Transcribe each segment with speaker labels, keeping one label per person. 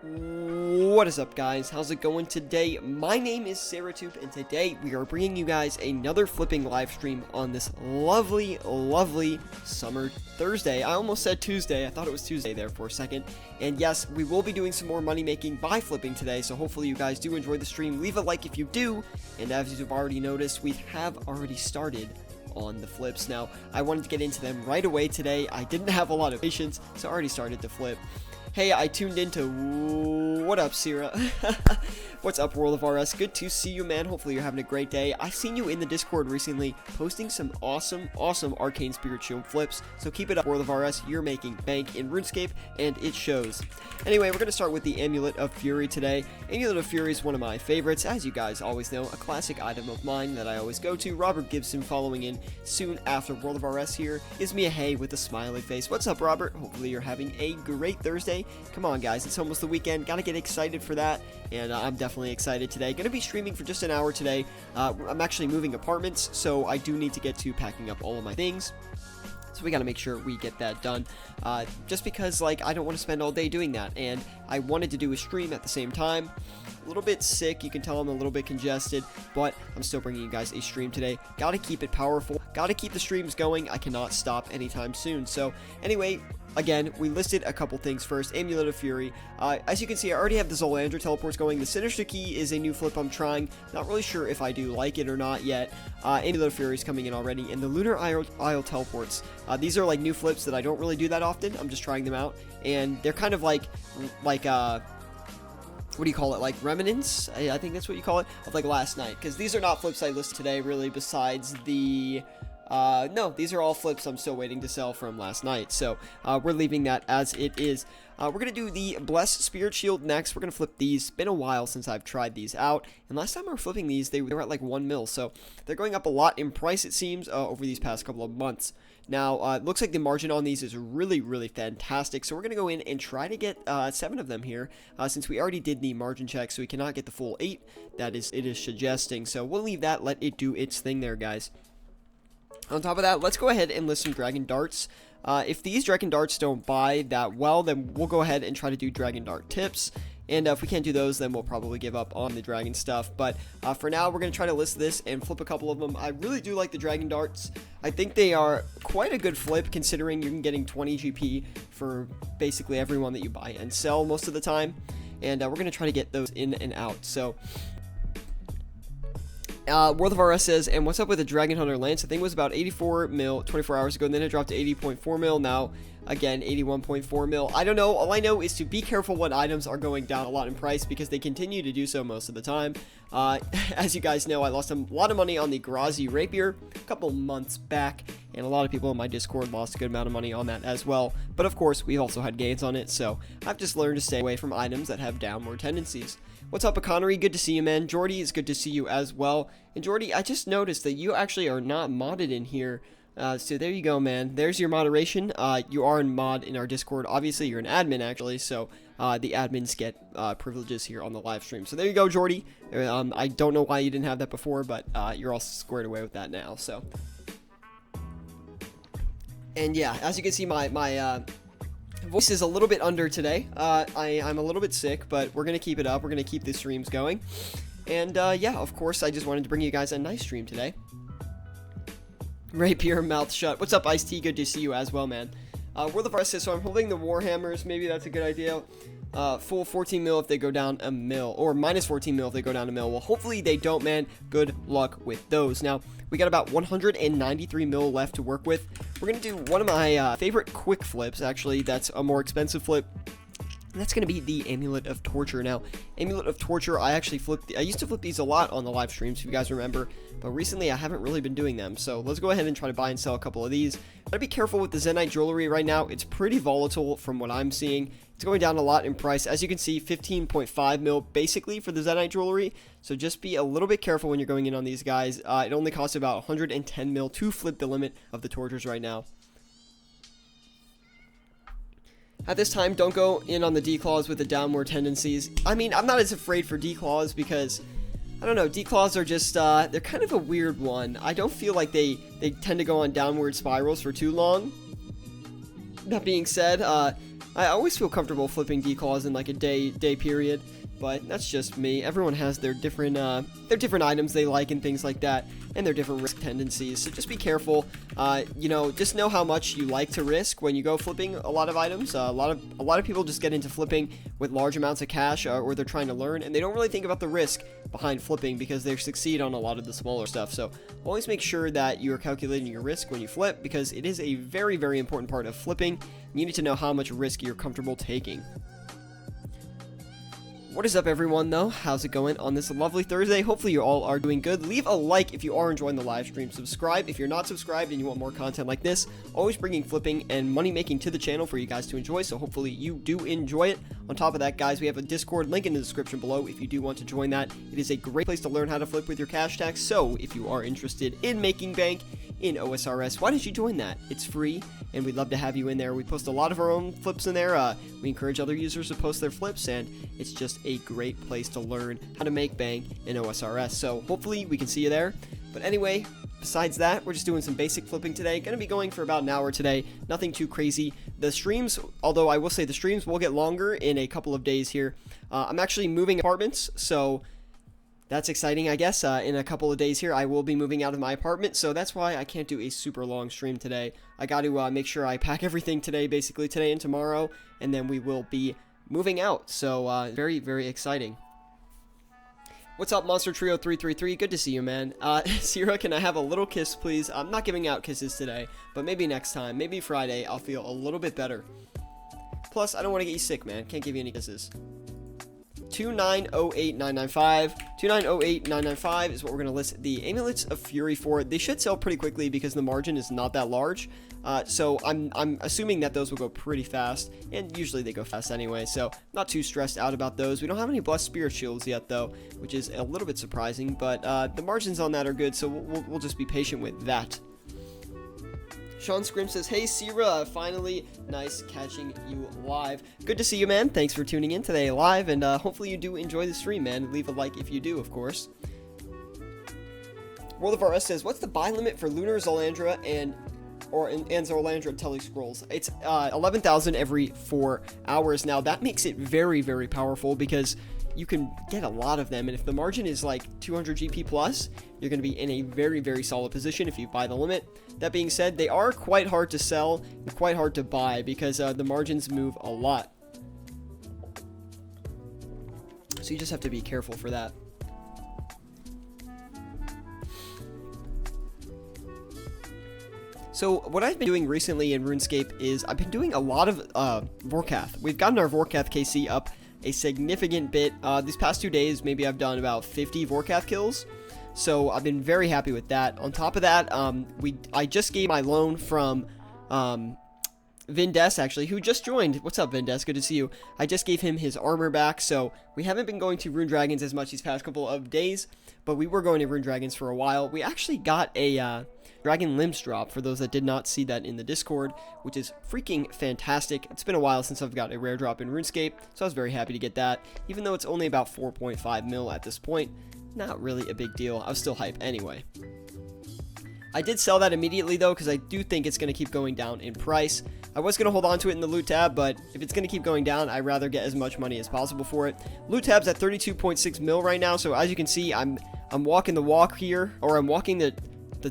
Speaker 1: What is up, guys? How's it going today? My name is Syratube, and today we are bringing you guys another flipping live stream on this lovely summer Thursday. I almost said Tuesday. I thought it was Tuesday there for a second. And yes, we will be doing some more money making by flipping today, so hopefully you guys do enjoy the stream. Leave a like if you do, and as you've already noticed, we have already started on the flips. Now, I wanted to get into them right away today. I didn't have a lot of patience, so I already started to flip. Hey, I tuned into... What up, Sierra? What's up, World of RS? Good to see you, man. Hopefully you're having a great day. I've seen you in the Discord recently posting some awesome Arcane Spirit Shield flips. So keep it up, World of RS. You're making bank in RuneScape, and it shows. Anyway, we're going to start with the Amulet of Fury today. Amulet of Fury is one of my favorites. As you guys always know, a classic item of mine that I always go to. Robert Gibson following in soon after World of RS here gives me a hey with a smiley face. What's up, Robert? Hopefully you're having a great Thursday. Come on, guys, it's almost the weekend. Gotta get excited for that, and I'm definitely excited today. Gonna be streaming for just an hour today. I'm actually moving apartments, so I do need to get to packing up all of my things. So we gotta make sure we get that done, just because, like, I don't want to spend all day doing that, and I wanted to do a stream at the same time. A little bit sick, you can tell I'm a little bit congested, but I'm still bringing you guys a stream today. Gotta keep it powerful, gotta keep the streams going. I cannot stop anytime soon. So anyway, again, we listed a couple things first. Amulet of Fury. As you can see, I already have the Zolander teleports going. The Sinister Key is a new flip I'm trying. Not really sure if I do like it or not yet. Amulet of Fury is coming in already. And the Lunar Isle teleports. These are like new flips that I don't really do that often. I'm just trying them out. And they're kind of like what do you call it, like remnants, I think that's what you call it, of like last night, because these are not flips I listed today really, besides the no, these are all flips I'm still waiting to sell from last night, so we're leaving that as it is. We're going to do the Blessed Spirit Shield next. We're going to flip these. It's been a while since I've tried these out, and last time we were flipping these, they were at like 1 mil, so they're going up a lot in price, it seems, over these past couple of months. Now, it looks like the margin on these is really fantastic, so we're going to go in and try to get 7 of them here, since we already did the margin check, so we cannot get the full 8 that it is suggesting, so we'll leave that, let it do its thing there, guys. On top of that, let's go ahead and list some Dragon Darts. If these Dragon Darts don't buy that well, then we'll go ahead and try to do Dragon Dart tips. And if we can't do those, then we'll probably give up on the Dragon stuff. But for now, we're going to try to list this and flip a couple of them. I really do like the Dragon Darts. I think they are quite a good flip, considering you're getting 20 GP for basically everyone that you buy and sell most of the time. And we're going to try to get those in and out. So... World of RS says, and what's up with the Dragon Hunter Lance? I think it was about 84 mil 24 hours ago, and then it dropped to 80.4 mil. Now, again, 81.4 mil. I don't know. All I know is to be careful when items are going down a lot in price, because they continue to do so most of the time. As you guys know, I lost a lot of money on the Grazi Rapier a couple months back, and a lot of people in my Discord lost a good amount of money on that as well. But of course, we've also had gains on it, so I've just learned to stay away from items that have downward tendencies. What's up, Economy? Good to see you, man. Jordy, it's good to see you as well. And Jordy, I just noticed that you actually are not modded in here. So there you go, man. There's your moderation. You are in mod in our Discord. Obviously, you're an admin, actually, so the admins get privileges here on the live stream. So there you go, Jordy. I don't know why you didn't have that before, but you're all squared away with that now, so. And yeah, as you can see, my voice is a little bit under today. I'm a little bit sick, but we're going to keep it up. We're going to keep the streams going. And yeah, of course, I just wanted to bring you guys a nice stream today. Rapier, mouth shut. What's up, Ice-T? Good to see you as well, man. World of RS says, so I'm holding the Warhammers. Maybe that's a good idea. Full 14 mil if they go down a mil, or minus 14 mil if they go down a mil. Well, hopefully they don't, man. Good luck with those. Now, we got about 193 mil left to work with. We're going to do one of my favorite quick flips, actually. That's a more expensive flip. And that's going to be the Amulet of Torture. Now, Amulet of Torture, I used to flip these a lot on the live streams, if you guys remember, but recently I haven't really been doing them. So let's go ahead and try to buy and sell a couple of these. Gotta be careful with the Zenyte jewelry right now. It's pretty volatile from what I'm seeing. It's going down a lot in price. As you can see, 15.5 mil basically for the Zenyte jewelry. So just be a little bit careful when you're going in on these guys. It only costs about 110 mil to flip the limit of the Tortures right now. At this time, don't go in on the D-Claws with the downward tendencies. I mean, I'm not as afraid for D-Claws because, I don't know, D-Claws are just, they're kind of a weird one. I don't feel like they tend to go on downward spirals for too long. That being said, I always feel comfortable flipping declaws in like a day period, but that's just me. Everyone has their different items they like and things like that, and their different risk tendencies. So just be careful. You know, just know how much you like to risk when you go flipping a lot of items. A lot of people just get into flipping with large amounts of cash, or they're trying to learn, and they don't really think about the risk behind flipping because they succeed on a lot of the smaller stuff. So always make sure that you're calculating your risk when you flip, because it is a very, very important part of flipping. You need to know how much risk you're comfortable taking. What is up, everyone, though? How's it going on this lovely Thursday? Hopefully you all are doing good. Leave a like if you are enjoying the live stream. Subscribe if you're not subscribed and you want more content like this. Always bringing flipping and money making to the channel for you guys to enjoy, so hopefully you do enjoy it. On top of that, guys, we have a Discord link in the description below if you do want to join that. It is a great place to learn how to flip with your cash tax, so if you are interested in making bank in OSRS, why don't you join that? It's free, and we'd love to have you in there. We post a lot of our own flips in there. We encourage other users to post their flips, and it's just a great place to learn how to make bank in OSRS. So hopefully we can see you there. But anyway, besides that, we're just doing some basic flipping today. Going to be going for about an hour today. Nothing too crazy. The streams, although I will say the streams will get longer in a couple of days here. I'm actually moving apartments, so that's exciting, I guess. In a couple of days here, I will be moving out of my apartment, so that's why I can't do a super long stream today. I got to make sure I pack everything today, basically today and tomorrow, and then we will be moving out. So very, very exciting. What's up, Monster Trio 333? Good to see you, man. Sierra, can I have a little kiss, please? I'm not giving out kisses today, but maybe next time, maybe Friday, I'll feel a little bit better. Plus, I don't want to get you sick, man. Can't give you any kisses. 2908995. 2908995 is what we're going to list the Amulets of Fury for. They should sell pretty quickly because the margin is not that large. So I'm assuming that those will go pretty fast, and usually they go fast anyway, so not too stressed out about those. We don't have any Blessed Spirit Shields yet, though, which is a little bit surprising, but the margins on that are good, so we'll just be patient with that. Sean Scrim says, hey, Sierra, finally, nice catching you live. Good to see you, man. Thanks for tuning in today live, and hopefully you do enjoy the stream, man. Leave a like if you do, of course. World of RS says, what's the buy limit for Lunar Zolandra and Zolandra Telescrolls? It's 11,000 every 4 hours. Now, that makes it very, very powerful because you can get a lot of them, and if the margin is like 200 GP plus, you're going to be in a very, very solid position if you buy the limit. That being said, they are quite hard to sell and quite hard to buy because the margins move a lot. So you just have to be careful for that. So what I've been doing recently in RuneScape is I've been doing a lot of Vorkath. We've gotten our Vorkath KC up a significant bit. These past 2 days, maybe I've done about 50 Vorkath kills. So I've been very happy with that. On top of that, I just gave my loan from Vindes, actually, who just joined. What's up, Vindes? Good to see you. I just gave him his armor back, so we haven't been going to Rune Dragons as much these past couple of days, but we were going to Rune Dragons for a while. We actually got a Dragon Limbs drop, for those that did not see that in the Discord, which is freaking fantastic. It's been a while since I've got a rare drop in RuneScape, so I was very happy to get that, even though it's only about 4.5 mil at this point. Not really a big deal. I was still hype anyway. I did sell that immediately, though, because I do think it's going to keep going down in price. I was going to hold on to it in the loot tab, but if it's going to keep going down, I'd rather get as much money as possible for it. Loot tab's at 32.6 mil right now, so as you can see, I'm walking the walk here, or I'm walking the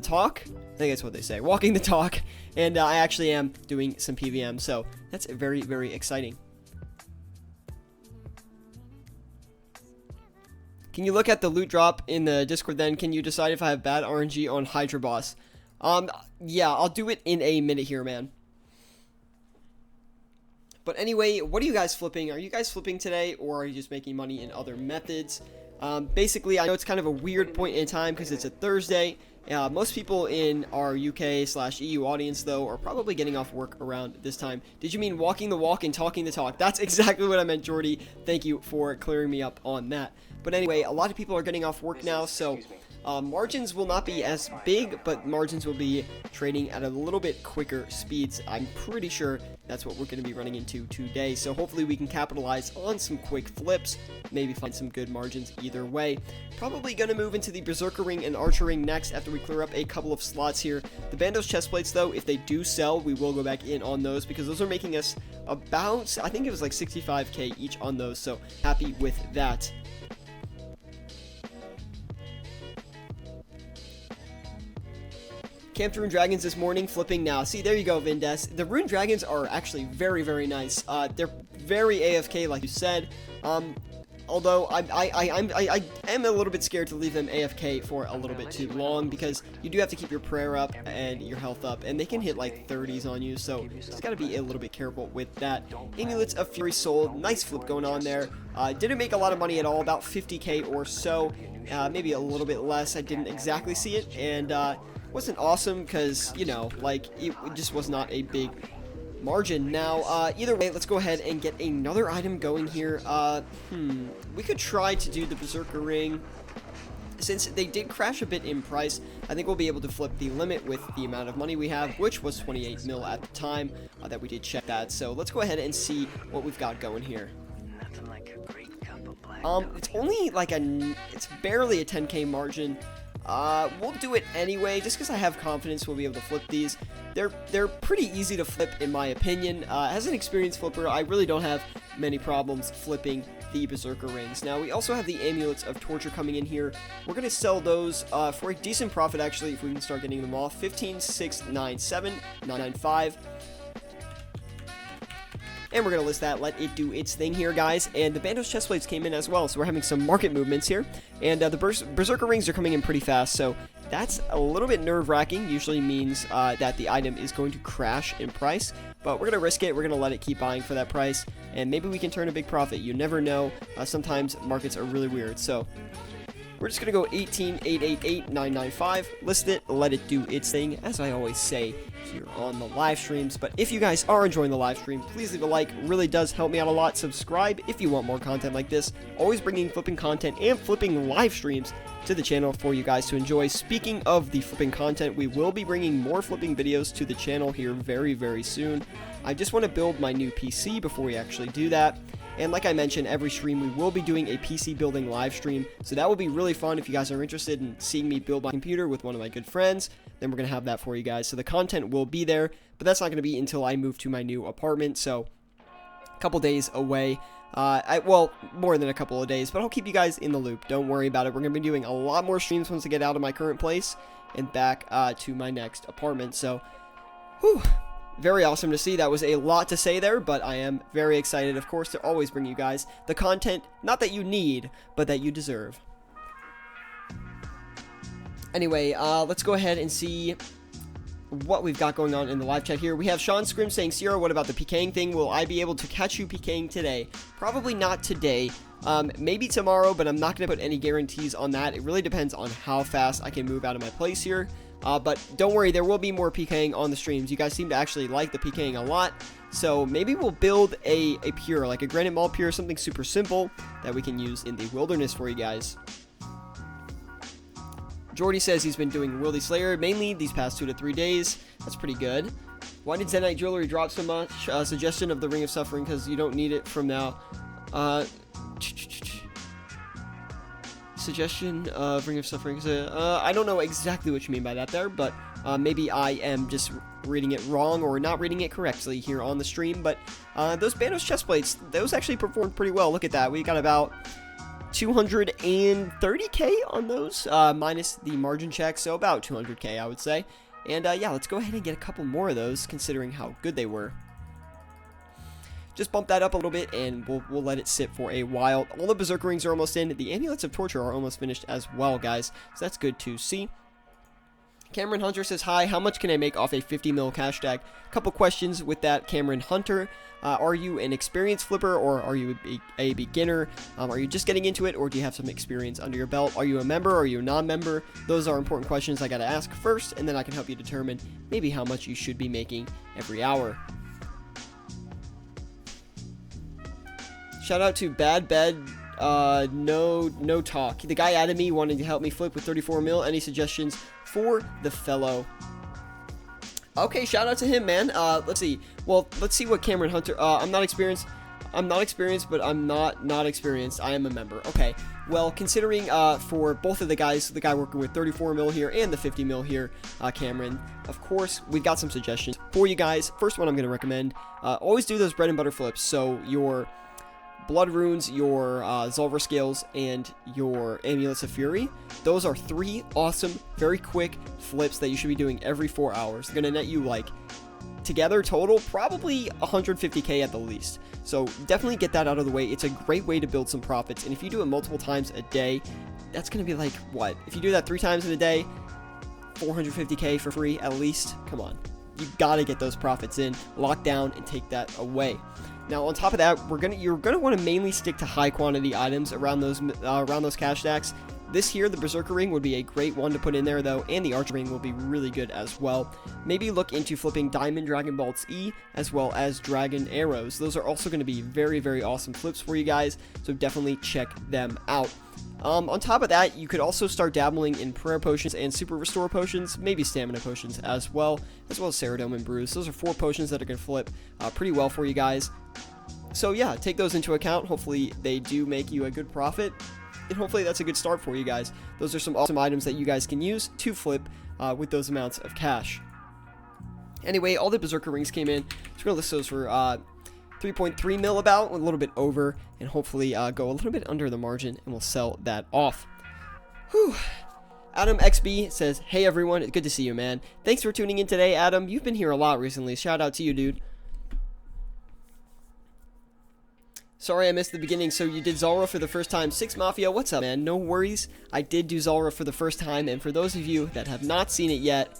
Speaker 1: talk. I think that's what they say. Walking the talk, and I actually am doing some PVM, so that's very, very exciting. Can you look at the loot drop in the Discord then? Can you decide if I have bad RNG on Hydra Boss? Yeah, I'll do it in a minute here, man. But anyway, what are you guys flipping? Are you guys flipping today, or are you just making money in other methods? Basically, I know it's kind of a weird point in time because it's a Thursday. Most people in our UK/EU audience, though, are probably getting off work around this time. Did you mean walking the walk and talking the talk? That's exactly what I meant, Jordy. Thank you for clearing me up on that. But anyway, a lot of people are getting off work now, so Margins will not be as big, but margins will be trading at a little bit quicker speeds. I'm pretty sure that's what we're going to be running into today. So hopefully we can capitalize on some quick flips, maybe find some good margins either way. Probably going to move into the Berserker Ring and Archer Ring next after we clear up a couple of slots here. The Bandos chest plates, though, if they do sell, we will go back in on those because those are making us about, I think it was like 65k each on those, so happy with that. Camped Rune Dragons this morning, flipping now. See, there you go, Vindes. The Rune Dragons are actually very, very nice. They're very AFK, like you said. Although I am a little bit scared to leave them AFK for a little bit too long because you do have to keep your prayer up and your health up, and they can hit like 30s on you, so just gotta be a little bit careful with that. Amulets of Fury sold, nice flip going on there. Didn't make a lot of money at all, about 50k or so, maybe a little bit less. I didn't exactly see it, and wasn't awesome because, you know, like it just was not a big margin. Now, either way, let's go ahead and get another item going here. We could try to do the Berserker Ring. Since they did crash a bit in price, I think we'll be able to flip the limit with the amount of money we have, which was 28 mil at the time that we did check that. So let's go ahead and see what we've got going here. It's only like it's barely a 10k margin. We'll do it anyway, just because I have confidence we'll be able to flip these. They're pretty easy to flip, in my opinion. As an experienced flipper, I really don't have many problems flipping the Berserker Rings. Now, we also have the Amulets of Torture coming in here. We're going to sell those for a decent profit, actually, if we can start getting them off. 15,697, 995. And we're going to list that, let it do its thing here, guys. And the Bandos chestplates came in as well, so we're having some market movements here. And the Berserker Rings are coming in pretty fast, so that's a little bit nerve-wracking. Usually means that the item is going to crash in price. But we're going to risk it. We're going to let it keep buying for that price. And maybe we can turn a big profit. You never know. Sometimes markets are really weird. So we're just going to go 18,888,995. List it. Let it do its thing, as I always say here on the live streams. But if you guys are enjoying the live stream, please leave a like. Really does help me out a lot. Subscribe if you want more content like this. Always bringing flipping content and flipping live streams to the channel for you guys to enjoy. Speaking of the flipping content, we will be bringing more flipping videos to the channel here very, very soon. I just want to build my new PC before we actually do that. And like I mentioned, every stream we will be doing a PC building live stream, so that will be really fun. If you guys are interested in seeing me build my computer with one of my good friends, then we're going to have that for you guys. So the content will be there, but that's not going to be until I move to my new apartment, so a couple days away. Well, more than a couple of days, but I'll keep you guys in the loop. Don't worry about it. We're going to be doing a lot more streams once I get out of my current place and back to my next apartment, so whew. Very awesome to see. That was a lot to say there, but I am very excited, of course, to always bring you guys the content, not that you need, but that you deserve. Anyway, let's go ahead and see what we've got going on in the live chat here. We have Sean Scrim saying, Sierra, what about the PKing thing? Will I be able to catch you PKing today? Probably not today. Maybe tomorrow, but I'm not going to put any guarantees on that. It really depends on how fast I can move out of my place here. But don't worry, there will be more PKing on the streams. You guys seem to actually like the PKing a lot. So maybe we'll build a pure, like a granite mall pure, something super simple that we can use in the wilderness for you guys. Jordy says he's been doing Wildy Slayer mainly these past 2 to 3 days. That's pretty good. Why did Zenite Jewelry drop so much? Suggestion of the Ring of Suffering because you don't need it from now. Suggestion of Ring of Suffering. I don't know exactly what you mean by that there, but maybe I am just reading it wrong or not reading it correctly here on the stream. But those Bandos chestplates, those actually performed pretty well. Look at that. We got about 230k on those, minus the margin check, so about 200k, I would say. And yeah, let's go ahead and get a couple more of those, considering how good they were. Just bump that up a little bit, and we'll let it sit for a while. All the Berserker Rings are almost in. The Amulets of Torture are almost finished as well, guys. So that's good to see. Cameron Hunter says, hi, how much can I make off a 50 mil cash stack? Couple questions with that, Cameron Hunter. Are you an experienced flipper, or are you a beginner? Are you just getting into it, or do you have some experience under your belt? Are you a member, or are you a non-member? Those are important questions I gotta ask first, and then I can help you determine maybe how much you should be making every hour. Shout out to Bad Bed no talk. The guy added me, wanting to help me flip with 34 mil. Any suggestions for the fellow? Okay, shout out to him, man. Let's see. Well, let's see what Cameron Hunter. I'm not experienced, but I'm not experienced. I am a member. Okay. Well, considering for both of the guys, the guy working with 34 mil here and the 50 mil here, Cameron, of course, we've got some suggestions for you guys. First one I'm going to recommend, always do those bread and butter flips. So your Blood Runes, your Zulver Scales, and your Amulets of Fury. Those are 3 awesome, very quick flips that you should be doing every 4 hours. They're going to net you, like, together total, probably 150k at the least. So definitely get that out of the way. It's a great way to build some profits. And if you do it multiple times a day, that's going to be like, what? If you do that 3 times in a day, 450k for free at least. Come on. You got to get those profits in, lock down, and take that away. Now, on top of that, you're gonna want to mainly stick to high quantity items around those cash stacks. This here, the Berserker Ring, would be a great one to put in there, though, and the Archer Ring will be really good as well. Maybe look into flipping Diamond Dragon Bolts E, as well as Dragon Arrows. Those are also going to be very, very awesome flips for you guys, so definitely check them out. On top of that, you could also start dabbling in Prayer Potions and Super Restore Potions, maybe Stamina Potions as well as Ceradome and Bruise. Those are 4 potions that are going to flip pretty well for you guys. So yeah, take those into account. Hopefully they do make you a good profit, and hopefully that's a good start for you guys. Those are some awesome items that you guys can use to flip with those amounts of cash. Anyway, all the Berserker Rings came in. So we're going to list those for 3.3 mil about, a little bit over, and hopefully go a little bit under the margin, and we'll sell that off. Whew. Adam XB says, hey everyone, it's good to see you, man. Thanks for tuning in today, Adam. You've been here a lot recently. Shout out to you, dude. Sorry I missed the beginning. So you did Zulrah for the first time. 6 Mafia, what's up, man? No worries. I did do Zulrah for the first time, and for those of you that have not seen it yet,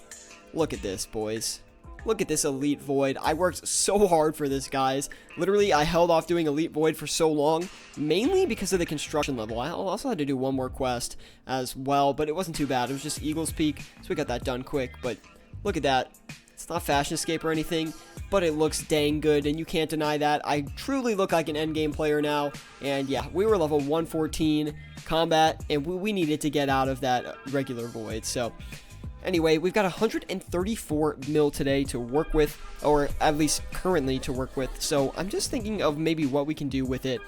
Speaker 1: look at this, boys. Look at this Elite Void. I worked so hard for this, guys. Literally, I held off doing Elite Void for so long, mainly because of the construction level. I also had to do one more quest as well, but it wasn't too bad. It was just Eagle's Peak, so we got that done quick. But look at that. It's not Fashion Escape or anything, but it looks dang good, and you can't deny that. I truly look like an endgame player now, and yeah, we were level 114 combat, and we needed to get out of that regular void. So anyway, we've got 134 mil today to work with, or at least currently to work with. So I'm just thinking of maybe what we can do with it.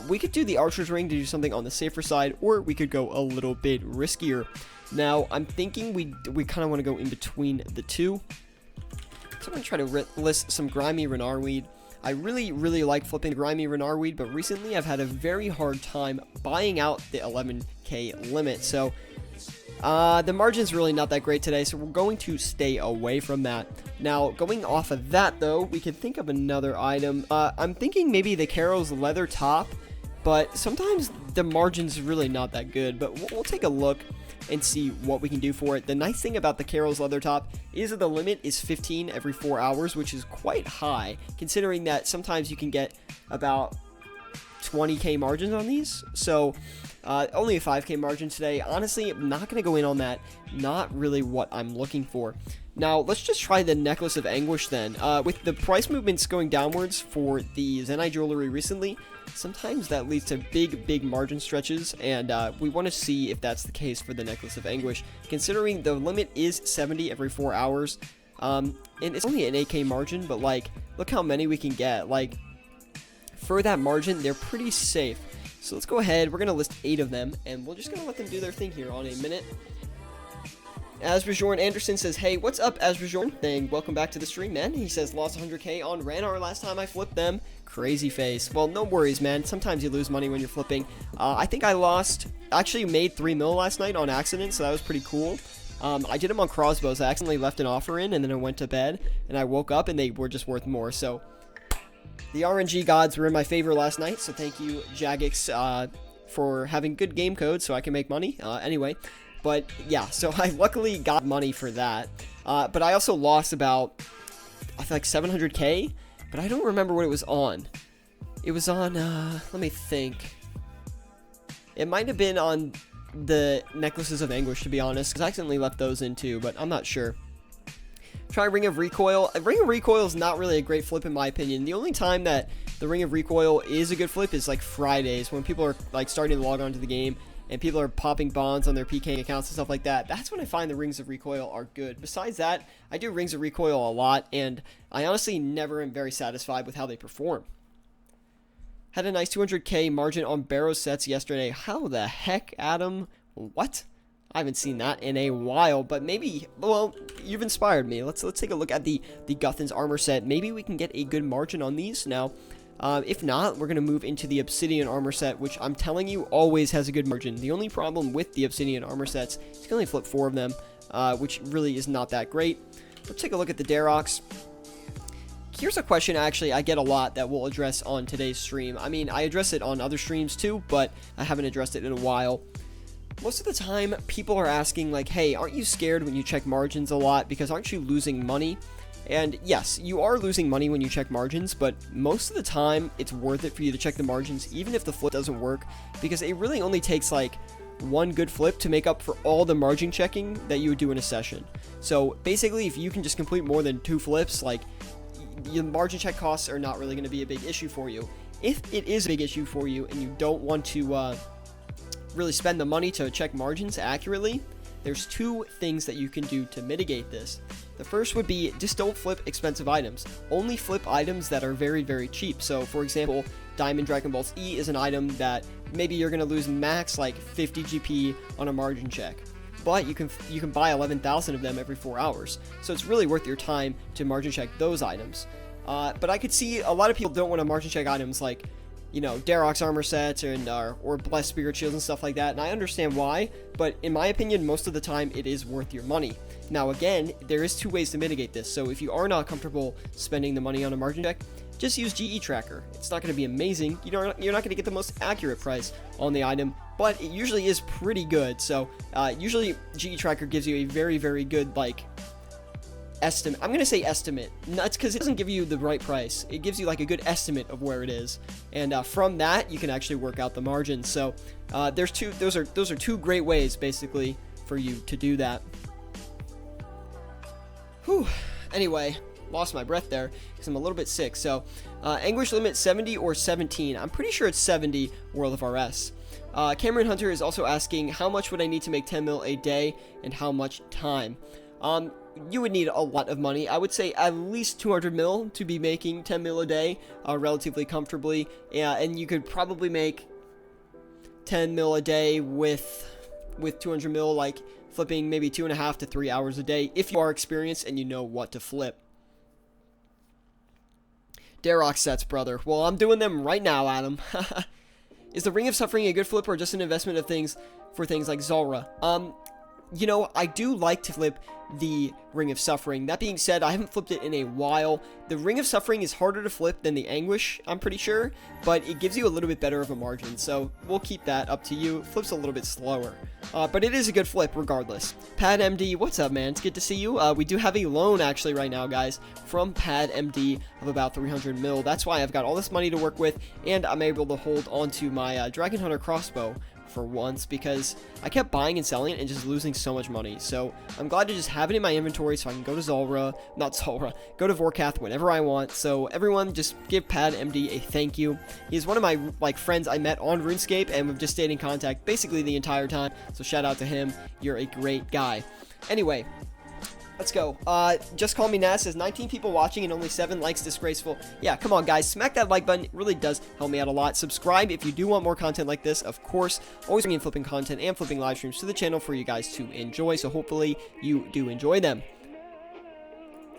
Speaker 1: We could do the Archer's Ring to do something on the safer side, or we could go a little bit riskier. Now, I'm thinking we kind of want to go in between the two. So I'm going to try to list some Grimy Renarweed. I really like flipping Grimy Renarweed, but recently I've had a very hard time buying out the 11k limit. So the margin's really not that great today, so we're going to stay away from that. Now, going off of that, though, we can think of another item. I'm thinking maybe the Karo's leather top, but sometimes the margin's really not that good. But we'll take a look and see what we can do for it. The nice thing about the Karo's leather top is that the limit is 15 every 4 hours, which is quite high, considering that sometimes you can get about 20k margins on these. So only a 5k margin today. Honestly, I'm not going to go in on that. Not really what I'm looking for. Now, let's just try the Necklace of Anguish then. With the price movements going downwards for the Zenai jewelry recently, sometimes that leads to big margin stretches, and we want to see if that's the case for the Necklace of Anguish, considering the limit is 70 every 4 hours, and it's only an 8k margin, but like, look how many we can get. Like, for that margin, they're pretty safe. So let's go ahead, we're going to list 8 of them, and we're just going to let them do their thing here on a minute. Asbjorn Anderson says, hey, what's up, Asbjorn? Welcome back to the stream, man. He says, lost 100k on Ranar last time I flipped them. Crazy face. Well, no worries, man. Sometimes you lose money when you're flipping. I think I actually made 3 mil last night on accident, so that was pretty cool. I did them on crossbows. I accidentally left an offer in, and then I went to bed, and I woke up, and they were just worth more. So the RNG gods were in my favor last night, so thank you, Jagex, for having good game code so I can make money. Anyway. But yeah, so I luckily got money for that. But I also lost about, I feel like 700k, but I don't remember what it was on. It was on, let me think. It might have been on the Necklaces of Anguish, to be honest, because I accidentally left those in too, but I'm not sure. Try Ring of Recoil. Ring of Recoil is not really a great flip in my opinion. The only time that the Ring of Recoil is a good flip is like Fridays, when people are like starting to log on to the game and people are popping bonds on their PK accounts and stuff like that. That's when I find the Rings of Recoil are good. Besides that, I do Rings of Recoil a lot, and I honestly never am very satisfied with how they perform. Had a nice 200k margin on Barrow sets yesterday. How the heck, Adam? What? I haven't seen that in a while, but maybe, well, you've inspired me. Let's take a look at the Guthan's armor set. Maybe we can get a good margin on these now. If not, we're going to move into the Obsidian armor set, which I'm telling you always has a good margin. The only problem with the Obsidian armor sets is you can only flip 4 of them, which really is not that great. Let's take a look at the Darox. Here's a question actually I get a lot that we'll address on today's stream. I mean, I address it on other streams too, but I haven't addressed it in a while. Most of the time, people are asking like, hey, aren't you scared when you check margins a lot, because aren't you losing money? And yes, you are losing money when you check margins, but most of the time, it's worth it for you to check the margins, even if the flip doesn't work, because it really only takes like one good flip to make up for all the margin checking that you would do in a session. So basically, if you can just complete more than 2 flips, like, your margin check costs are not really going to be a big issue for you. If it is a big issue for you and you don't want to really spend the money to check margins accurately, there's 2 things that you can do to mitigate this. The first would be just don't flip expensive items. Only flip items that are very, very cheap. So for example, Diamond Dragon Balls E is an item that maybe you're going to lose max like 50 GP on a margin check, but you can buy 11,000 of them every 4 hours. So it's really worth your time to margin check those items. But I could see a lot of people don't want to margin check items like, you know, Darox armor sets or Blessed Spirit Shields and stuff like that, and I understand why, but in my opinion, most of the time, it is worth your money. Now again, there is 2 ways to mitigate this, so if you are not comfortable spending the money on a margin check, just use GE Tracker. It's not going to be amazing, you're not going to get the most accurate price on the item, but it usually is pretty good. So usually GE Tracker gives you a very, very good, like, estimate. I'm gonna say estimate. That's because it doesn't give you the right price. It gives you like a good estimate of where it is, and from that you can actually work out the margin. So there's those are 2 great ways basically for you to do that. Whew. Anyway, lost my breath there because I'm a little bit sick. So Anguish limit 70 or 17. I'm pretty sure it's 70 World of RS. Cameron Hunter is also asking, how much would I need to make 10 mil a day and how much time? You would need a lot of money. I would say at least 200 mil to be making 10 mil a day relatively comfortably. Yeah, and you could probably make 10 mil a day with 200 mil, like flipping maybe 2.5 to 3 hours a day if you are experienced and you know what to flip. Darox sets, brother. Well, I'm doing them right now, Adam. Is the Ring of Suffering a good flip or just an investment of things for things like Zulrah? You know, I do like to flip the Ring of Suffering. That being said, I haven't flipped it in a while. The Ring of Suffering is harder to flip than the Anguish, I'm pretty sure, but it gives you a little bit better of a margin, so we'll keep that up to you. It flips a little bit slower, but it is a good flip regardless. Pad MD, what's up, man? It's good to see you. We do have a loan actually right now, guys, from Pad MD of about 300 mil. That's why I've got all this money to work with, and I'm able to hold on to my Dragon Hunter crossbow for once, because I kept buying and selling it and just losing so much money. So I'm glad to just have it in my inventory so I can go to go to Vorkath whenever I want. So everyone just give Pad MD a thank you. He's one of my friends I met on RuneScape, and we've just stayed in contact basically the entire time. So shout out to him. You're a great guy. Anyway, let's go. Just Call Me Naz says 19 people watching and only 7 likes. Disgraceful. Yeah, come on, guys. Smack that like button. It really does help me out a lot. Subscribe if you do want more content like this. Of course, always bringing flipping content and flipping live streams to the channel for you guys to enjoy. So hopefully you do enjoy them.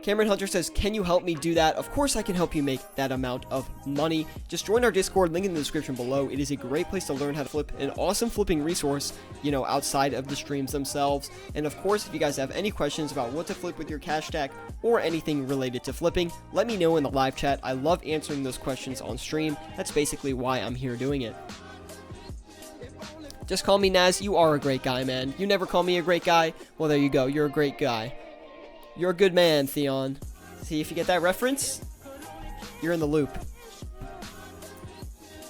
Speaker 1: Cameron Hunter says, can you help me do that? Of course I can help you make that amount of money. Just join our Discord, link in the description below. It is a great place to learn how to flip, an awesome flipping resource, you know, outside of the streams themselves. And of course, if you guys have any questions about what to flip with your cash stack or anything related to flipping, let me know in the live chat. I love answering those questions on stream. That's basically why I'm here doing it. Just Call Me Naz, you are a great guy, man. You never call me a great guy? Well, there you go. You're a great guy. You're a good man, Theon. See if you get that reference? You're in the loop.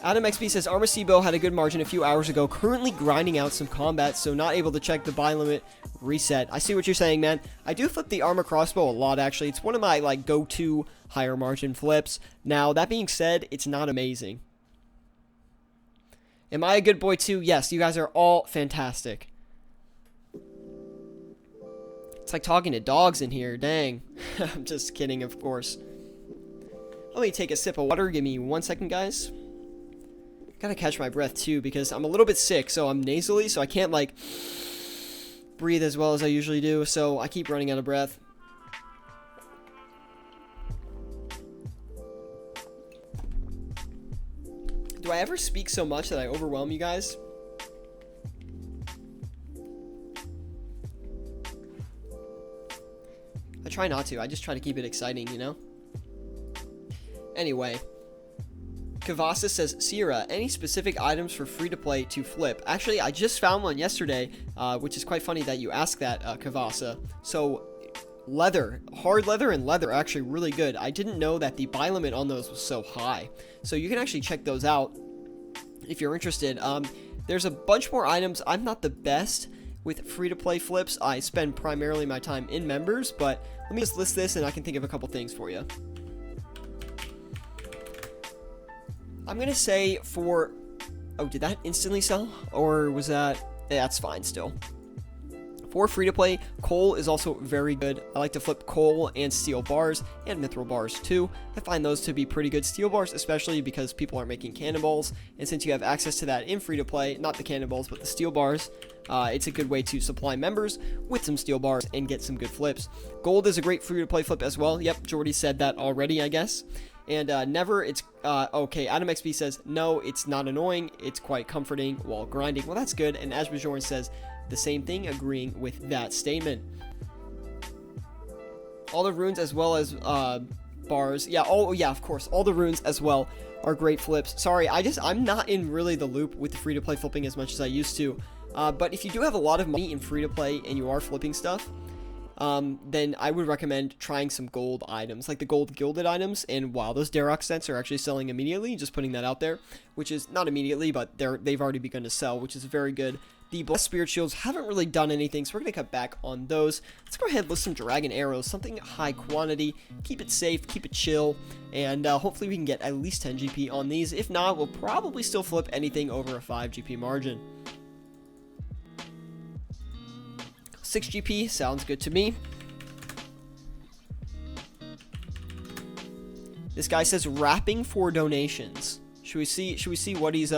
Speaker 1: Adam XP says, Armor Seabo had a good margin a few hours ago, currently grinding out some combat, so not able to check the buy limit reset. I see what you're saying, man. I do flip the armor crossbow a lot, actually. It's one of my, like, go-to higher margin flips. Now, that being said, it's not amazing. Am I a good boy, too? Yes, you guys are all fantastic. It's like talking to dogs in here. Dang. I'm just kidding, of course. Let me take a sip of water. Give me 1 second, guys. Gotta catch my breath, too, because I'm a little bit sick, so I'm nasally, so I can't, like, breathe as well as I usually do, so I keep running out of breath. Do I ever speak so much that I overwhelm you guys? I try not to. I just try to keep it exciting, you know? Anyway. Kavasa says, Sierra, any specific items for free-to-play to flip? Actually, I just found one yesterday, which is quite funny that you asked that, Kavasa. So, leather, hard leather and leather are actually really good. I didn't know that the buy limit on those was so high. So you can actually check those out if you're interested. There's a bunch more items. I'm not the best with free-to-play flips. I spend primarily my time in members, but let me just list this and I can think of a couple things for you. I'm going to say for... Oh, did that instantly sell? Or was that... That's fine still. For free-to-play, coal is also very good. I like to flip coal and steel bars and mithril bars too. I find those to be pretty good. Steel bars especially because people aren't making cannonballs. And since you have access to that in free-to-play, not the cannonballs but the steel bars, it's a good way to supply members with some steel bars and get some good flips. Gold is a great free-to-play flip as well. Yep, Jordy said that already, I guess. And never, it's, okay, Adam XP says, no, it's not annoying, it's quite comforting while grinding. Well, that's good, and Asbjorn says the same thing, agreeing with that statement. All the runes as well as, bars, yeah, oh, yeah, of course, all the runes as well are great flips. Sorry, I'm not in really the loop with the free-to-play flipping as much as I used to, but if you do have a lot of money in free-to-play and you are flipping stuff, then I would recommend trying some gold items, like the gold gilded items. And wow, those Darok sets are actually selling immediately, just putting that out there, which is not immediately, but they've already begun to sell, which is very good. The Blessed Spirit Shields haven't really done anything, so we're going to cut back on those. Let's go ahead and list some Dragon Arrows, something high quantity, keep it safe, keep it chill, and hopefully we can get at least 10 GP on these. If not, we'll probably still flip anything over a 5 GP margin. 6 GP sounds good to me. This guy says wrapping for donations. Should we see what he's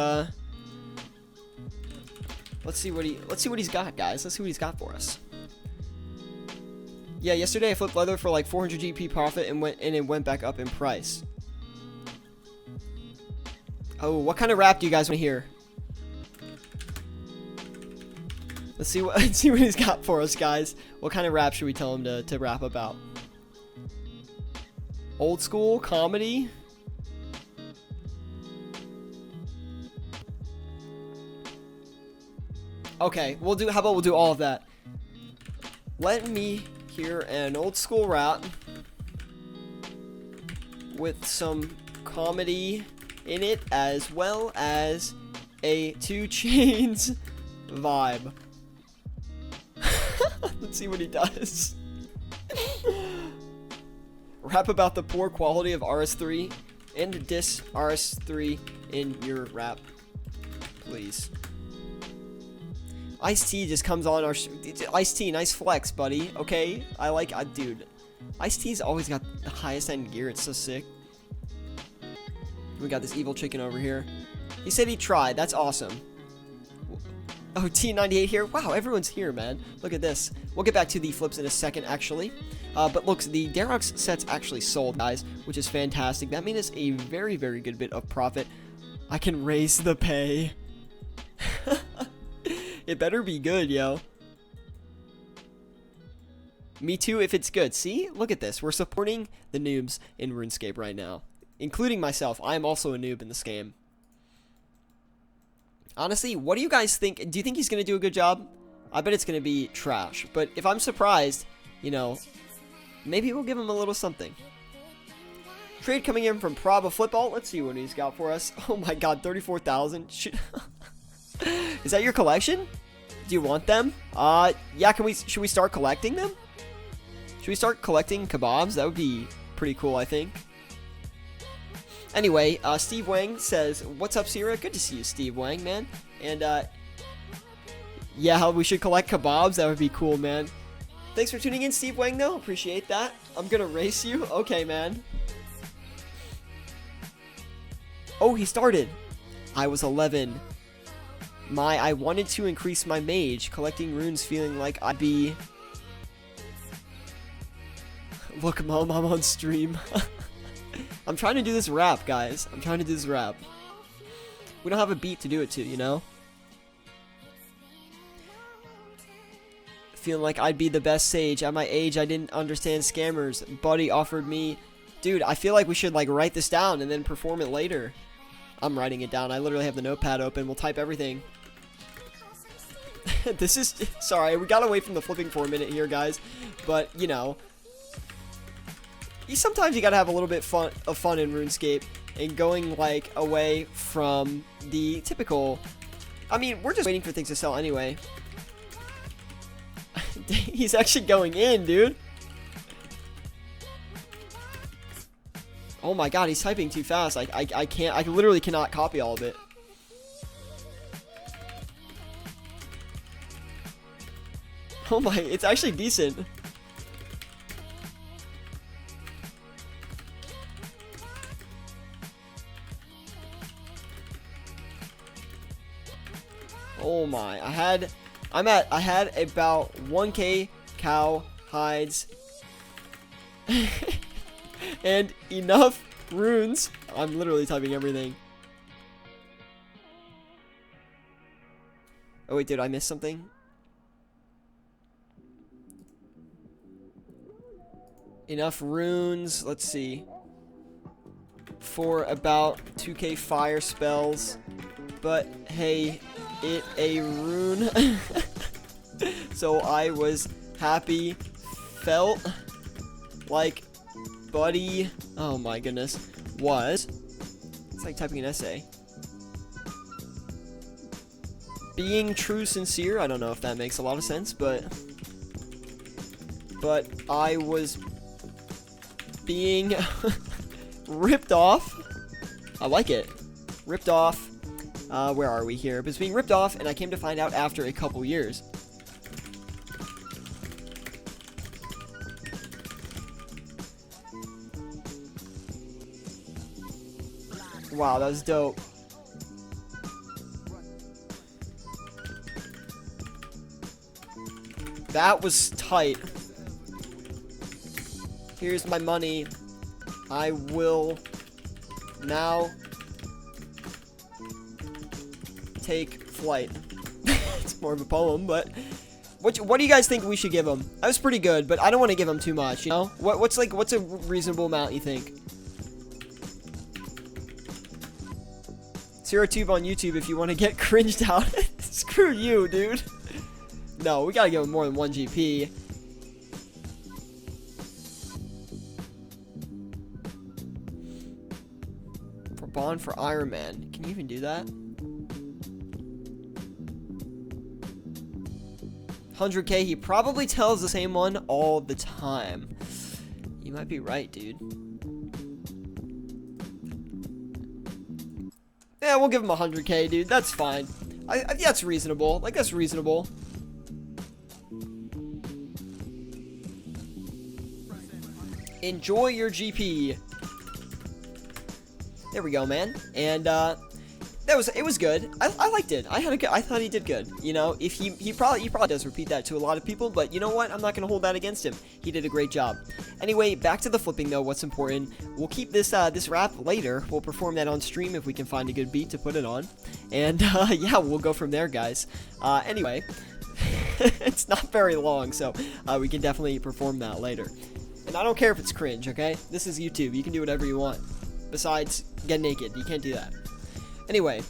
Speaker 1: let's see what he's got, guys. Let's see what he's got for us. Yeah, yesterday I flipped leather for like 400 GP profit and it went back up in price. Oh, what kind of wrap do you guys want to hear? Let's see what he's got for us, guys. What kind of rap should we tell him to rap about? Old school comedy? Okay, how about we'll do all of that. Let me hear an old school rap with some comedy in it as well as a 2 Chainz vibe. Let's see what he does. Rap about the poor quality of RS3 and diss RS3 in your rap, please. Ice-T just comes on our... Ice-T, nice flex, buddy. Okay, dude. Ice-T's always got the highest end gear. It's so sick. We got this evil chicken over here. He said he tried. That's awesome. Oh, T98 here. Wow, everyone's here, man. Look at this. We'll get back to the flips in a second, actually. But look, the Darok set's actually sold, guys, which is fantastic. That means a very, very good bit of profit. I can raise the pay. It better be good, yo. Me too, if it's good. See? Look at this. We're supporting the noobs in RuneScape right now. Including myself. I am also a noob in this game. Honestly, what do you guys think? Do you think he's going to do a good job? I bet it's going to be trash. But if I'm surprised, you know, maybe we'll give him a little something. Trade coming in from Praba Flipball. Let's see what he's got for us. Oh my god, 34,000. Is that your collection? Do you want them? Yeah, should we start collecting them? Should we start collecting kebabs? That would be pretty cool, I think. Anyway, Steve Wang says, "What's up, Sierra? Good to see you, Steve Wang, man." And, yeah, we should collect kebabs. That would be cool, man. Thanks for tuning in, Steve Wang, though. Appreciate that. I'm gonna race you. Okay, man. Oh, he started. I was 11. I wanted to increase my mage, collecting runes, feeling like I'd be... Look, Mom, I'm on stream. I'm trying to do this rap, guys. I'm trying to do this rap. We don't have a beat to do it to, you know? Feeling like I'd be the best sage. At my age, I didn't understand scammers. Buddy offered me... Dude, I feel like we should, like, write this down and then perform it later. I'm writing it down. I literally have the notepad open. We'll type everything. This is... Sorry, we got away from the flipping for a minute here, guys. But, you know... Sometimes you gotta have a little bit of fun in RuneScape. And going, like, away from the typical... I mean, we're just waiting for things to sell anyway. He's actually going in, dude. Oh my god, he's typing too fast. I can't... I literally cannot copy all of it. Oh my... It's actually decent. Oh my, I had about 1k cow hides and enough runes. I'm literally typing everything. Oh wait, did I miss something? Enough runes, let's see. For about 2k fire spells. But hey, it a rune. So I was happy, felt like buddy, oh my goodness, was, it's like typing an essay. Being true sincere, I don't know if that makes a lot of sense, but I was being ripped off. I like it. Ripped off. Where are we here? But it's being ripped off, and I came to find out after a couple years. Wow, that was dope. That was tight. Here's my money. I will now take flight. It's more of a poem, but what do you guys think we should give him? That was pretty good, but I don't want to give him too much, you know? What's a reasonable amount you think? Syratube on YouTube if you want to get cringed out. Screw you, dude. No, we gotta give him more than 1 GP. For Bond for Iron Man. Can you even do that? 100k, he probably tells the same one all the time. You might be right, dude. Yeah, we'll give him 100k, dude. That's fine. That's reasonable. Like, that's reasonable. Enjoy your GP. There we go, man. And, it was good. I liked it. I thought he did good. You know, if he probably does repeat that to a lot of people, but you know what? I'm not gonna hold that against him. He did a great job. Anyway, back to the flipping though. What's important? We'll keep this rap later. We'll perform that on stream if we can find a good beat to put it on. And yeah, we'll go from there, guys. Anyway, it's not very long, so we can definitely perform that later. And I don't care if it's cringe, okay? This is YouTube. You can do whatever you want. Besides, get naked. You can't do that. Anyway,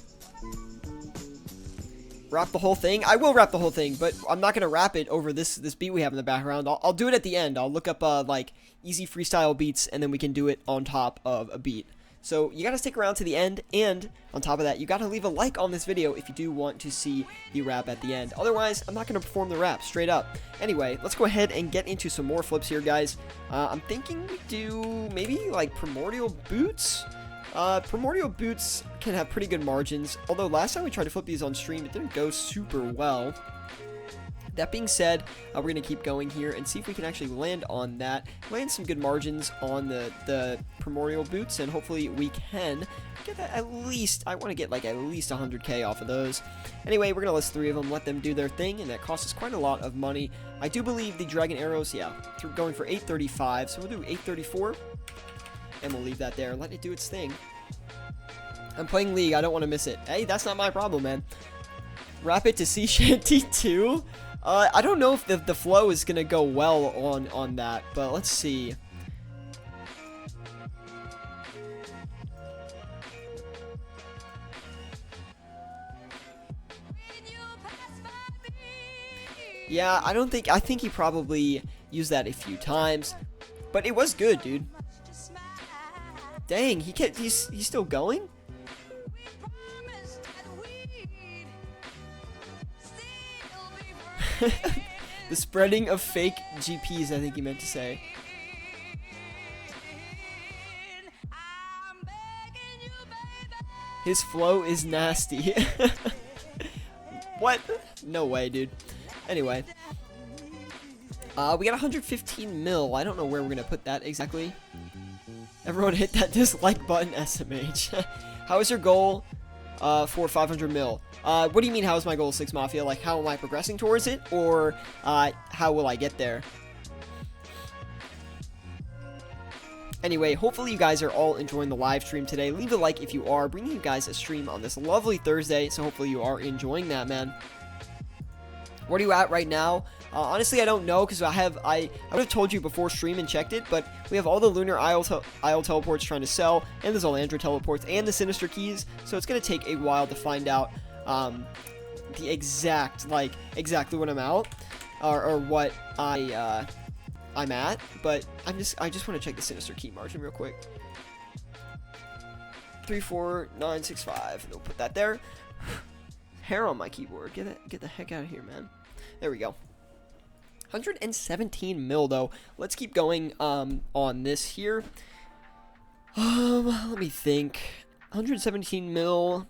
Speaker 1: wrap the whole thing. I will wrap the whole thing, but I'm not gonna wrap it over this beat we have in the background. I'll do it at the end. I'll look up like easy freestyle beats, and then we can do it on top of a beat. So you got to stick around to the end, and on top of that, you got to leave a like on this video if you do want to see the rap at the end. Otherwise, I'm not going to perform the rap straight up. Anyway, let's go ahead and get into some more flips here, guys. I'm thinking we do maybe like primordial boots. Primordial boots can have pretty good margins, although last time we tried to flip these on stream, it didn't go super well. That being said, we're going to keep going here and see if we can actually land on that, land some good margins on the primordial boots, and hopefully we can get that at least, I want to get like at least 100k off of those. Anyway, we're going to list 3 of them, let them do their thing, and that costs us quite a lot of money. I do believe the dragon arrows, yeah, going for 835, so we'll do 834, and we'll leave that there, let it do its thing. I'm playing League, I don't want to miss it. Hey, that's not my problem, man. Wrap it to Sea Shanty 2. I don't know if the flow is gonna go well on that, but let's see. Yeah, I think he probably used that a few times, but it was good, dude. Dang, he's still going? The spreading of fake GPs, I think he meant to say. His flow is nasty. What? No way, dude. Anyway. We got 115 mil. I don't know where we're going to put that exactly. Everyone hit that dislike button, SMH. How is your goal for 500 mil? What do you mean, how is my goal 6 Mafia? Like, how am I progressing towards it? Or, how will I get there? Anyway, hopefully you guys are all enjoying the live stream today. Leave a like if you are. Bringing you guys a stream on this lovely Thursday, so hopefully you are enjoying that, man. Where are you at right now? Honestly, I don't know, because I would have told you before stream and checked it, but we have all the Lunar Isle teleports trying to sell, and the Zolandra teleports, and the Sinister keys, so it's going to take a while to find out the exactly when I'm out, or what I'm at, but I just want to check the Sinister key margin real quick. 34965. We'll put that there. Hair on my keyboard. Get the heck out of here, man. There we go. 117 mil though. Let's keep going on this here. Let me think. 117 mil.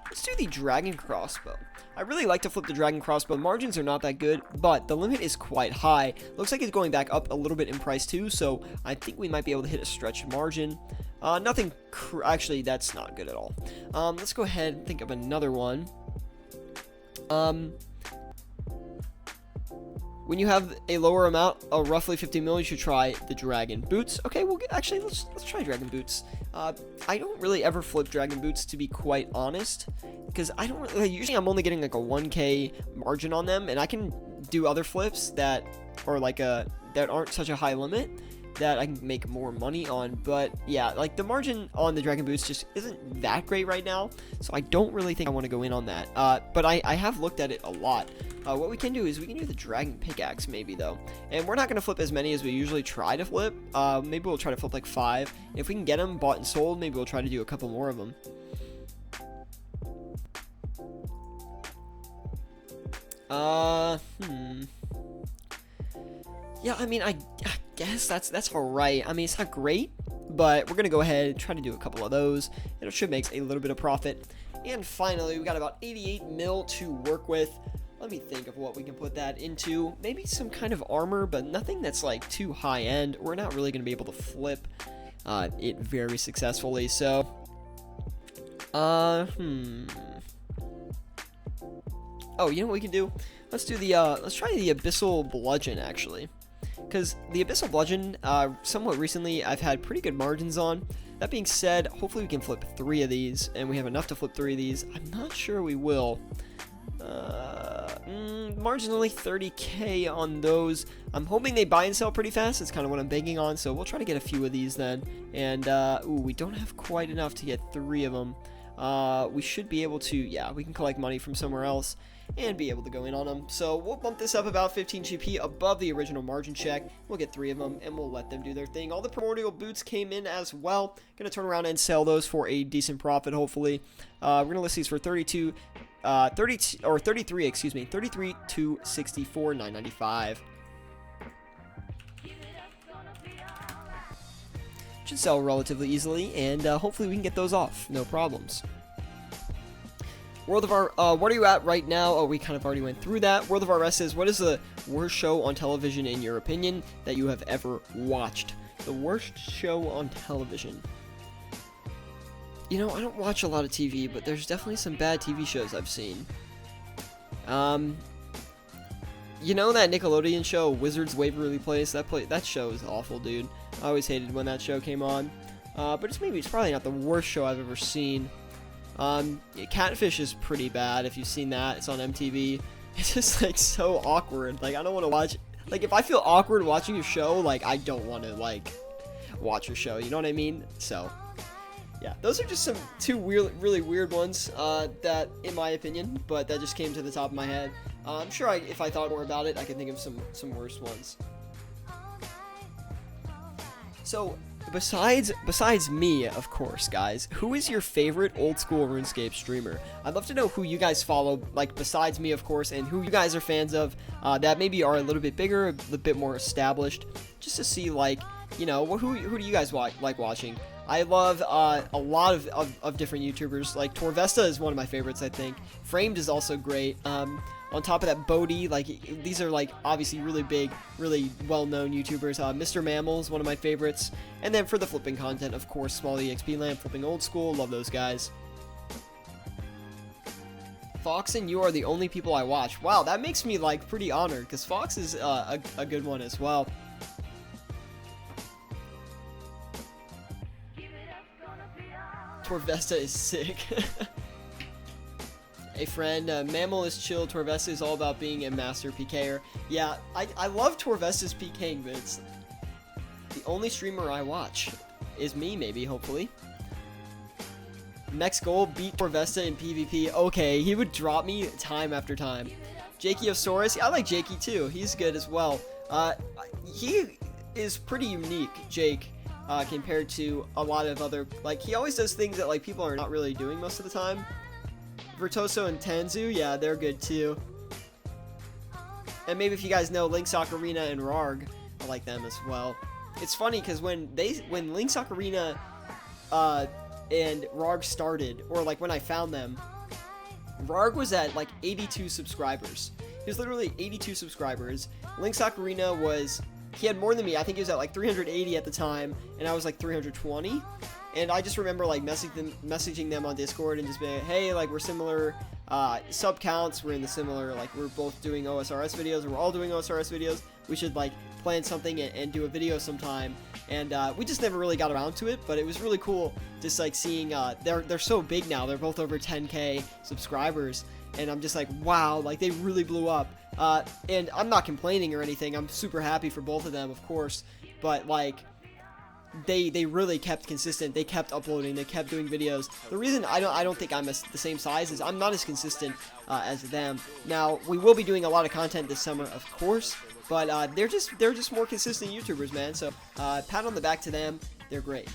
Speaker 1: Let's do the dragon crossbow. I really like to flip the dragon crossbow. Margins are not that good, but the limit is quite high. Looks like it's going back up a little bit in price too, so I think we might be able to hit a stretch margin. Nothing actually, that's not good at all. Let's go ahead and think of another one. When you have a lower amount of roughly 50 mil, you should try the dragon boots. Okay, well, actually, let's try dragon boots. I don't really ever flip dragon boots, to be quite honest, because I don't really, usually I'm only getting like a 1k margin on them, and I can do other flips that are like that aren't such a high limit that I can make more money on. But yeah, like the margin on the dragon boots just isn't that great right now, so I don't really think I want to go in on that. But I have looked at it a lot. What we can do is we can do the dragon pickaxe maybe though, and we're not going to flip as many as we usually try to flip. Maybe we'll try to flip like 5. If we can get them bought and sold, maybe we'll try to do a couple more of them. Yeah, I mean, I guess that's alright. I mean, it's not great, but we're gonna go ahead and try to do a couple of those, and it should make a little bit of profit. And finally, we got about 88 mil to work with. Let me think of what we can put that into. Maybe some kind of armor, but nothing that's like too high end. We're not really gonna be able to flip it very successfully. So, oh, you know what we can do? Let's do the let's try the Abyssal Bludgeon actually, because the Abyssal Bludgeon, somewhat recently I've had pretty good margins on. That being said, hopefully we can flip 3 of these, and we have enough to flip 3 of these. I'm not sure we will. Marginally 30k on those. I'm hoping they buy and sell pretty fast. That's kind of what I'm banking on, so we'll try to get a few of these then. And ooh, we don't have quite enough to get 3 of them. we should be able to, yeah, we can collect money from somewhere else and be able to go in on them. So we'll bump this up about 15 GP above the original margin check. We'll get 3 of them, and we'll let them do their thing. All the primordial boots came in as well. Gonna turn around and sell those for a decent profit, hopefully. We're gonna list these for 33, excuse me, 33 to 64, 995. Should sell relatively easily, and hopefully we can get those off, no problems. World of R, what are you at right now? Oh, we kind of already went through that. World of RS says, what is the worst show on television in your opinion that you have ever watched? The worst show on television. You know, I don't watch a lot of TV, but there's definitely some bad TV shows I've seen. You know that Nickelodeon show, Wizards Waverly Place? That show is awful, dude. I always hated when that show came on. But it's probably not the worst show I've ever seen. Catfish is pretty bad, if you've seen that. It's on MTV. It's just, like, so awkward. Like, I don't want to watch... Like, if I feel awkward watching a show, like, I don't want to, like, watch a show. You know what I mean? So, yeah. Those are just some two really weird ones, that, in my opinion, but that just came to the top of my head. I'm sure if I thought more about it, I could think of some worse ones. So... Besides me, of course, guys, who is your favorite old school RuneScape streamer? I'd love to know who you guys follow, like, besides me, of course, and who you guys are fans of, that maybe are a little bit bigger, a little bit more established, just to see, like, you know, who do you guys like watching? I love a lot of different YouTubers. Like, Torvesta is one of my favorites, I think. Framed is also great. On top of that, Bodhi, like, these are, like, obviously really big, really well-known YouTubers. Mr. Mammal is one of my favorites. And then for the flipping content, of course, Small EXP Land, Flipping Old School, love those guys. Fox and you are the only people I watch. Wow, that makes me, like, pretty honored, because Fox is a good one as well. Torvesta is sick. A friend, Mammal is chill, Torvesta is all about being a master PKer. Yeah, I love Torvesta's PKing, but it's the only streamer I watch is me, maybe, hopefully. Next goal, beat Torvesta in PvP. Okay, he would drop me time after time. Jakey-osaurus, I like Jakey too, he's good as well. He is pretty unique, Jake, compared to a lot of other, like, he always does things that, like, people are not really doing most of the time. Virtuoso and Tanzu, yeah, they're good too. And maybe if you guys know Link's Ocarina and Rarg, I like them as well. It's funny because when Link's Ocarina and Rarg started, or like when I found them, Rarg was at like 82 subscribers. He was literally 82 subscribers. Link's Ocarina he had more than me. I think he was at like 380 at the time, and I was like 320. And I just remember, like, messaging them on Discord and just being like, hey, like, we're similar sub counts, we're in the similar, like, we're both doing OSRS videos, we're all doing OSRS videos, we should, like, plan something and do a video sometime. And we just never really got around to it, but it was really cool just, like, seeing, they're so big now, they're both over 10K subscribers, and I'm just like, wow, like, they really blew up. And I'm not complaining or anything, I'm super happy for both of them, of course, but, like, they really kept consistent. They kept uploading. They kept doing videos. The reason I don't think I'm the same size is I'm not as consistent as them. Now, we will be doing a lot of content this summer, of course, but they're just more consistent YouTubers, man. So pat on the back to them. They're great.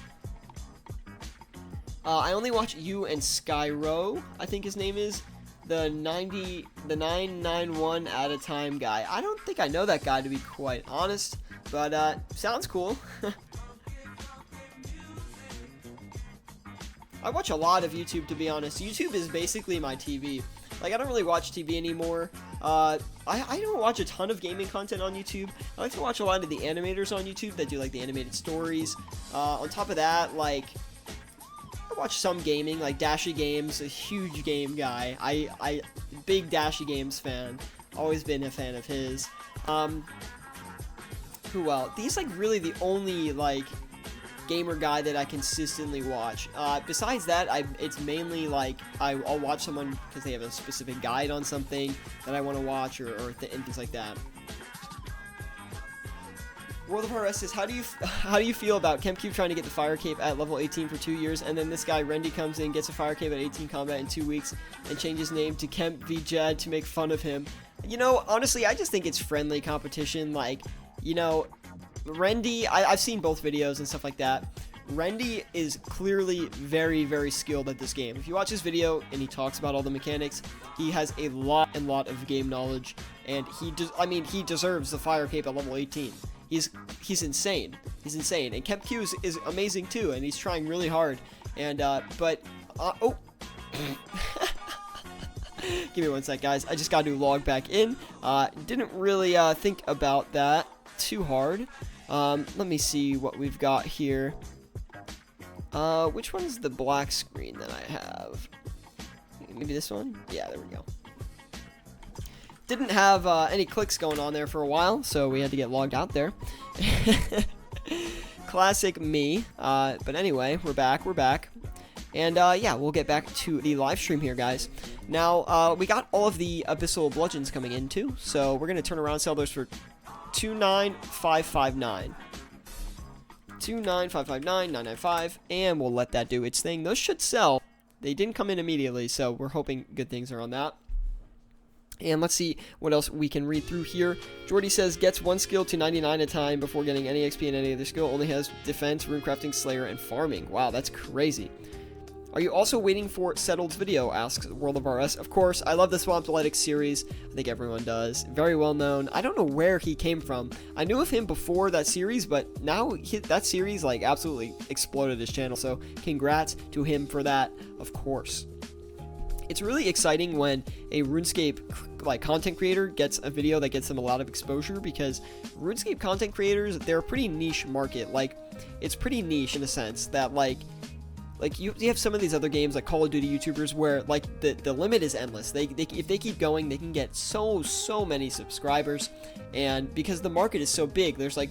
Speaker 1: I only watch you and Skyro, I think his name is, the 991 at a time guy. I don't think I know that guy, to be quite honest, but sounds cool. I watch a lot of YouTube, to be honest. YouTube is basically my TV. Like, I don't really watch TV anymore. I don't watch a ton of gaming content on YouTube. I like to watch a lot of the animators on YouTube that do, like, the animated stories. On top of that, like, I watch some gaming, like Dashy Games, a huge game guy. I big Dashy Games fan. Always been a fan of his. Who else? He's, like, really the only, like, gamer guy that I consistently watch. Besides that, it's mainly like I'll watch someone because they have a specific guide on something that I want to watch, and things like that. World of RS says, how do you feel about KempQ trying to get the fire cape at level 18 for 2 years, and then this guy Rendy comes in, gets a fire cape at 18 combat in 2 weeks, and changes name to Kemp v Jad to make fun of him? You know, honestly, I just think it's friendly competition. Like, you know, Rendy, I've seen both videos and stuff like that. Rendy is clearly very, very skilled at this game. If you watch his video and he talks about all the mechanics, he has a lot of game knowledge, and he deserves the fire cape at level 18. He's insane. He's insane. And KempQ is amazing too, and he's trying really hard. And oh. Give me one sec, guys. I just got to log back in. Didn't really think about that too hard. Let me see what we've got here. Which one is the black screen that I have? Maybe this one? Yeah, there we go. Didn't have any clicks going on there for a while, so we had to get logged out there. Classic me. But anyway, we're back. And yeah, we'll get back to the live stream here, guys. Now, we got all of the Abyssal Bludgeons coming in, too. So we're going to turn around and sell those for 29559. 29559,995, and we'll let that do its thing. Those should sell. They didn't come in immediately, so we're hoping good things are on that. And let's see what else we can read through here. Jordy says, gets one skill to 99 a time before getting any XP in any other skill. Only has defense, runecrafting, slayer, and farming. Wow, that's crazy. Are you also waiting for Settled's video? Asks World of RS. Of course, I love the Swamp Athletics series. I think everyone does. Very well known. I don't know where he came from. I knew of him before that series, but now that series like absolutely exploded his channel. So congrats to him for that, of course. It's really exciting when a RuneScape like content creator gets a video that gets them a lot of exposure, because RuneScape content creators, they're a pretty niche market. Like, it's pretty niche in a sense that like you have some of these other games like Call of Duty YouTubers where like the limit is endless. They if they keep going, they can get so many subscribers, and because the market is so big, there's like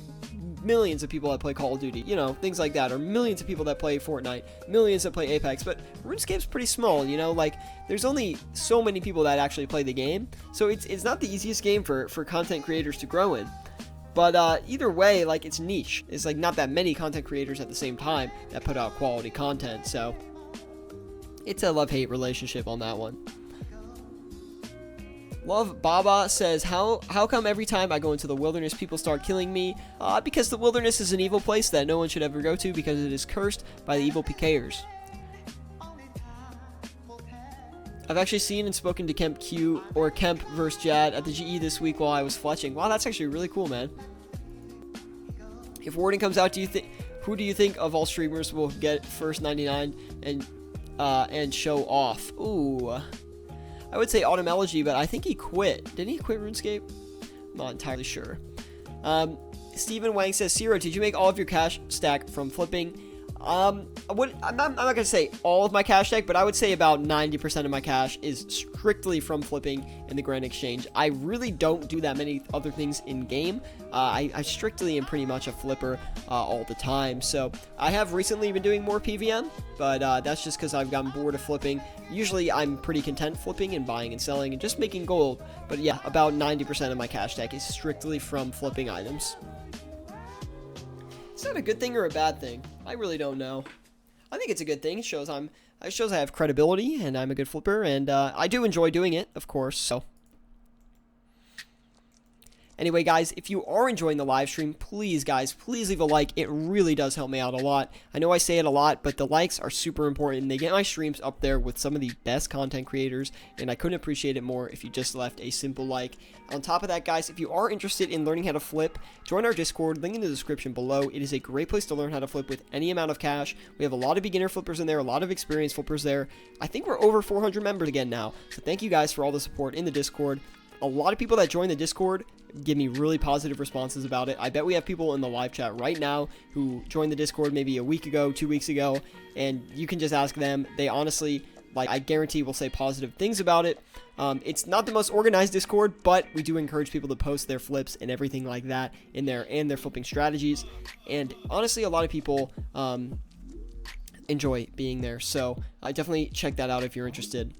Speaker 1: millions of people that play Call of Duty, you know, things like that, or millions of people that play Fortnite, millions that play Apex. But RuneScape's pretty small, you know, like there's only so many people that actually play the game, so it's not the easiest game for content creators to grow in. But either way, like, it's niche. It's like not that many content creators at the same time that put out quality content, so it's a love-hate relationship on that one. Love Baba says, how come every time I go into the wilderness, people start killing me? Because the wilderness is an evil place that no one should ever go to, because it is cursed by the evil PKers. I've actually seen and spoken to KempQ or Kemp vs Jad at the GE this week while I was fletching. Wow, that's actually really cool, man. If Warden comes out, who do you think of all streamers will get first 99 and show off? Ooh, I would say Automology, but I think he quit. Didn't he quit RuneScape? I'm not entirely sure. Stephen Wang says, Siro, did you make all of your cash stack from flipping? I'm not going to say all of my cash stack, but I would say about 90% of my cash is strictly from flipping in the Grand Exchange. I really don't do that many other things in game. I strictly am pretty much a flipper all the time. So I have recently been doing more PVM, but that's just because I've gotten bored of flipping. Usually I'm pretty content flipping and buying and selling and just making gold. But yeah, about 90% of my cash stack is strictly from flipping items. Is that a good thing or a bad thing? I really don't know. I think it's a good thing. It shows I have credibility and I'm a good flipper, and I do enjoy doing it, of course. So anyway, guys, if you are enjoying the live stream, please leave a like. It really does help me out a lot. I know I say it a lot, but the likes are super important. They get my streams up there with some of the best content creators, and I couldn't appreciate it more if you just left a simple like. On top of that, guys, if you are interested in learning how to flip, join our Discord, link in the description below. It is a great place to learn how to flip with any amount of cash. We have a lot of beginner flippers in there, a lot of experienced flippers there. I think we're over 400 members again now, so thank you guys for all the support in the Discord. A lot of people that join the Discord give me really positive responses about it. I bet we have people in the live chat right now who joined the Discord maybe a week ago, 2 weeks ago, and you can just ask them. They honestly, like, I guarantee will say positive things about it. It's not the most organized Discord, but we do encourage people to post their flips and everything like that in there, and their flipping strategies. And honestly, a lot of people enjoy being there, so definitely check that out if you're interested.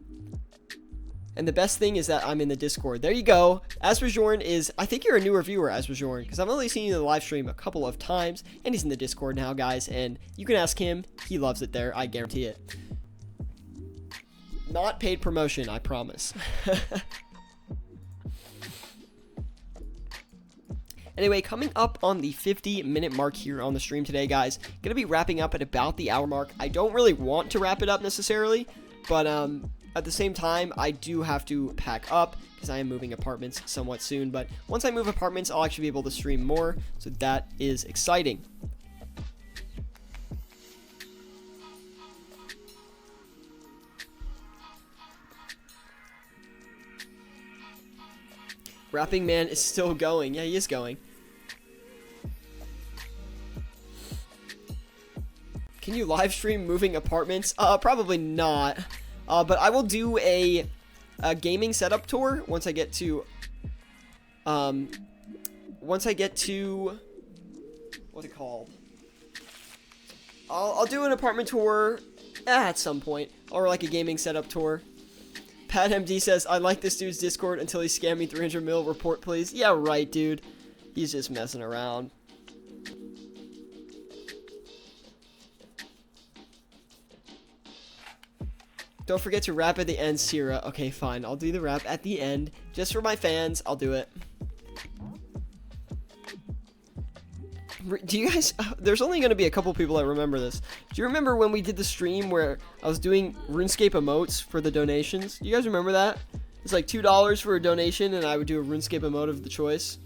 Speaker 1: And the best thing is that I'm in the Discord. There you go. Asperjorn is, I think you're a newer viewer, Asperjorn, because I've only seen you in the live stream a couple of times, and he's in the Discord now, guys, and you can ask him. He loves it there. I guarantee it. Not paid promotion, I promise. Anyway, coming up on the 50-minute mark here on the stream today, guys. Gonna be wrapping up at about the hour mark. I don't really want to wrap it up necessarily, but at the same time, I do have to pack up because I am moving apartments somewhat soon. But once I move apartments, I'll actually be able to stream more, so that is exciting. Rapping Man is still going. Yeah, he is going. Can you live stream moving apartments? Probably not. But I will do a gaming setup tour once I get to, what's it called? I'll do an apartment tour at some point, or like a gaming setup tour. Pat MD says, I like this dude's Discord until he scammed me 300 mil. Report, please. Yeah, right, dude. He's just messing around. Don't forget to rap at the end, Sierra. Okay, fine. I'll do the rap at the end. Just for my fans, I'll do it. Do you guys... There's only going to be a couple people that remember this. Do you remember when we did the stream where I was doing RuneScape emotes for the donations? Do you guys remember that? It's like $2 for a donation, and I would do a RuneScape emote of the choice.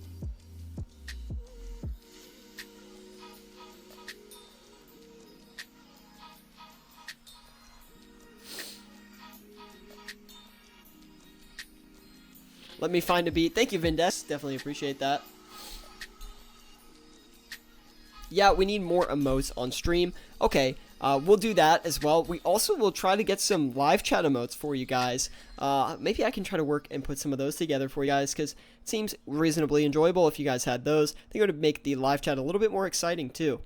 Speaker 1: Let me find a beat. Thank you, Vindes. Definitely appreciate that. Yeah, we need more emotes on stream. Okay, we'll do that as well. We also will try to get some live chat emotes for you guys. Maybe I can try to work and put some of those together for you guys, because it seems reasonably enjoyable if you guys had those. I think it would make the live chat a little bit more exciting, too.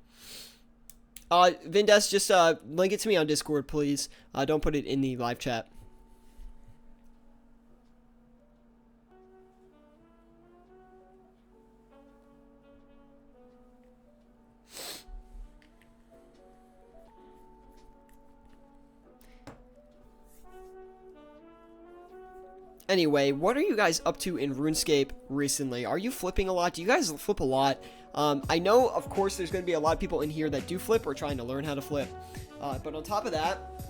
Speaker 1: Vindes, just link it to me on Discord, please. Don't put it in the live chat. Anyway, what are you guys up to in RuneScape recently? Are you flipping a lot? Do you guys flip a lot? I know, of course, there's going to be a lot of people in here that do flip or trying to learn how to flip. But on top of that,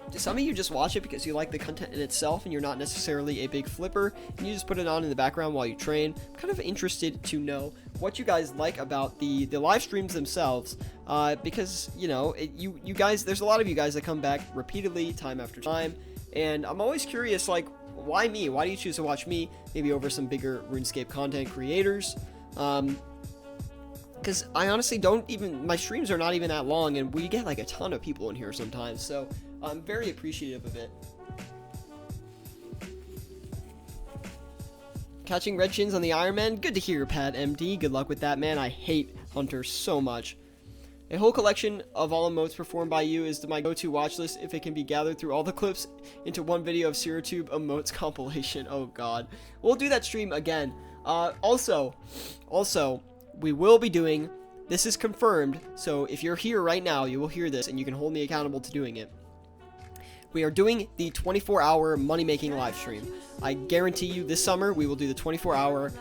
Speaker 1: do some of you just watch it because you like the content in itself and you're not necessarily a big flipper, and you just put it on in the background while you train? I'm kind of interested to know what you guys like about the live streams themselves, because, you know, you guys, there's a lot of you guys that come back repeatedly, time after time, and I'm always curious, like, why me? Why do you choose to watch me, maybe over some bigger RuneScape content creators? Because I honestly don't even, my streams are not even that long, and we get like a ton of people in here sometimes, so I'm very appreciative of it. Catching red chins on the Iron Man, good to hear, Pat MD. Good luck with that, man. I hate Hunter so much. A whole collection of all emotes performed by you is my go-to watch list if it can be gathered through all the clips into one video of Syratube emotes compilation. Oh god. We'll do that stream again. Also, we will be doing, this is confirmed, so if you're here right now, you will hear this and you can hold me accountable to doing it. We are doing the 24-hour money-making live stream. I guarantee you this summer we will do the 24-hour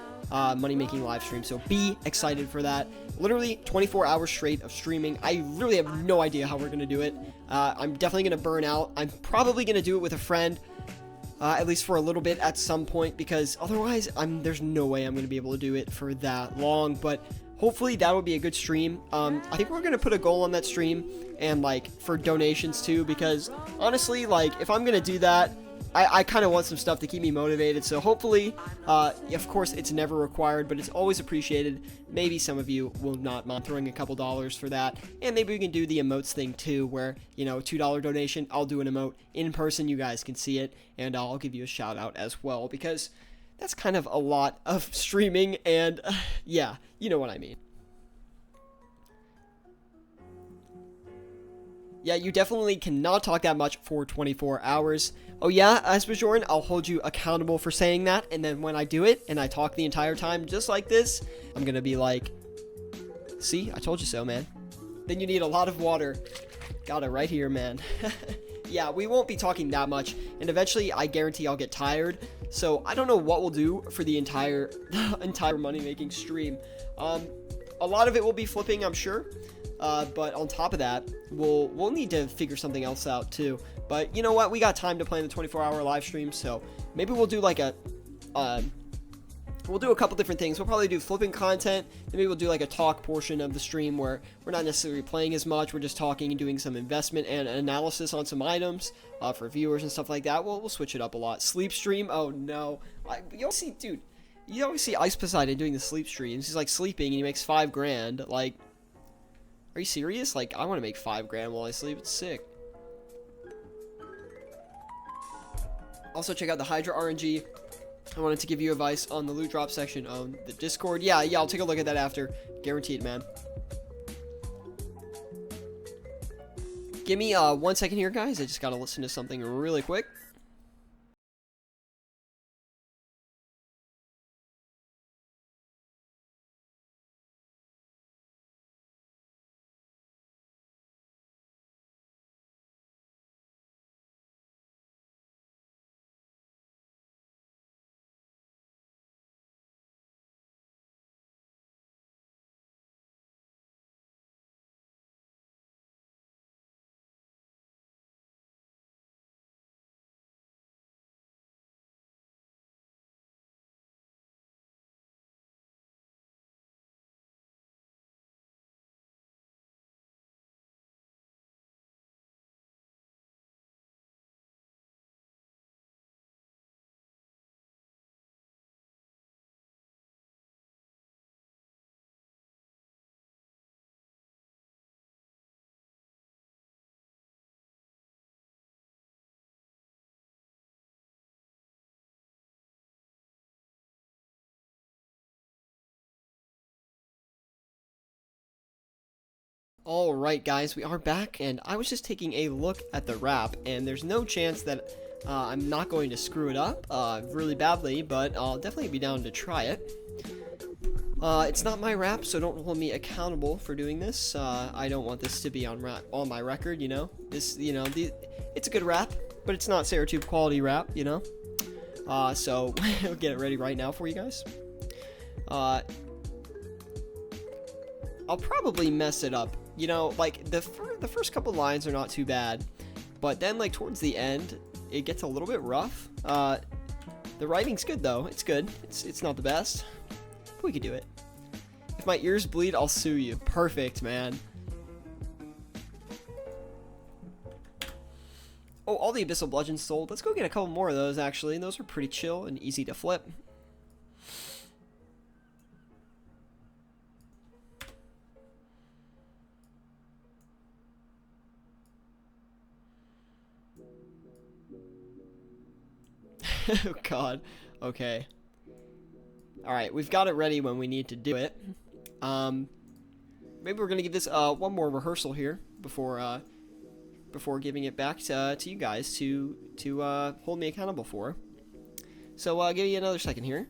Speaker 1: money-making live stream, so be excited for that. Literally 24 hours straight of streaming. I literally have no idea how we're going to do it. I'm definitely going to burn out. I'm probably going to do it with a friend, at least for a little bit at some point, because otherwise there's no way I'm going to be able to do it for that long, but hopefully that would be a good stream. I think we're going to put a goal on that stream, and like for donations too, because honestly, like if I'm going to do that, I kind of want some stuff to keep me motivated, so hopefully, of course, it's never required, but it's always appreciated. Maybe some of you will not mind throwing a couple dollars for that, and maybe we can do the emotes thing too, where, you know, $2 donation, I'll do an emote in person, you guys can see it, and I'll give you a shout out as well, because that's kind of a lot of streaming, and yeah, you know what I mean. Yeah, you definitely cannot talk that much for 24 hours. Oh yeah, Asperjorn, I'll hold you accountable for saying that, and then when I do it, and I talk the entire time just like this, I'm gonna be like, see, I told you so, man. Then you need a lot of water. Got it right here, man. Yeah, we won't be talking that much, and eventually I guarantee I'll get tired, so I don't know what we'll do for the entire money-making stream. A lot of it will be flipping, I'm sure. But on top of that, we'll need to figure something else out too. But you know what? We got time to plan the 24-hour live stream, so maybe we'll do like we'll do a couple different things. We'll probably do flipping content, and maybe we'll do like a talk portion of the stream where we're not necessarily playing as much. We're just talking and doing some investment and analysis on some items for viewers and stuff like that. We'll switch it up a lot. Sleep stream? Oh no! You always see, dude. You always see Ice Poseidon doing the sleep streams. He's like sleeping and he makes $5,000. Like. Are you serious? Like, I want to make $5,000 while I sleep. It's sick. Also, check out the Hydra RNG. I wanted to give you advice on the loot drop section on the Discord. Yeah, I'll take a look at that after. Guaranteed, man. Give me 1 second here, guys. I just gotta listen to something really quick. Alright guys, we are back, and I was just taking a look at the rap, and there's no chance that I'm not going to screw it up really badly, but I'll definitely be down to try it. It's not my rap, so don't hold me accountable for doing this. I don't want this to be on my record, you know? It's a good rap, but it's not Syratube quality rap, you know? So, we'll get it ready right now for you guys. I'll probably mess it up. You know, like, the first couple lines are not too bad, but then, like, towards the end, it gets a little bit rough. The writing's good, though. It's good. It's not the best. But we could do it. If my ears bleed, I'll sue you. Perfect, man. Oh, all the Abyssal Bludgeons sold. Let's go get a couple more of those, actually. Those are pretty chill and easy to flip. Oh god. Okay. Alright, we've got it ready when we need to do it. Maybe we're gonna give this one more rehearsal here before giving it back to you guys to hold me accountable for. So I'll give you another second here.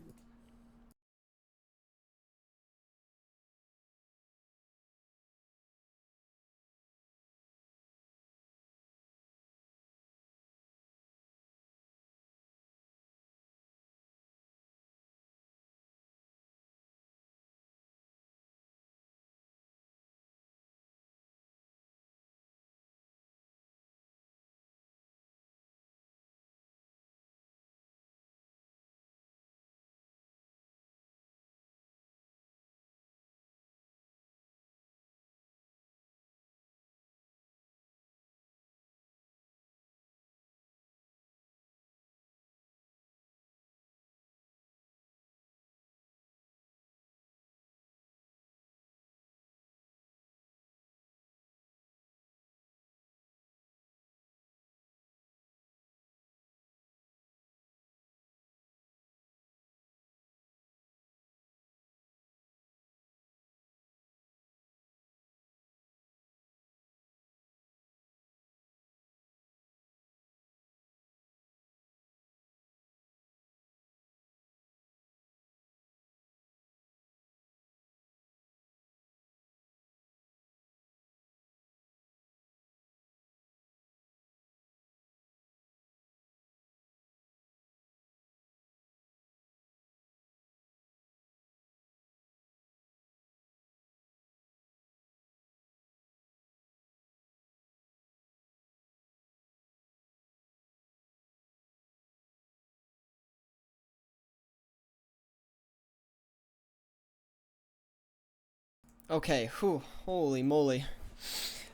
Speaker 1: Okay, whew, holy moly.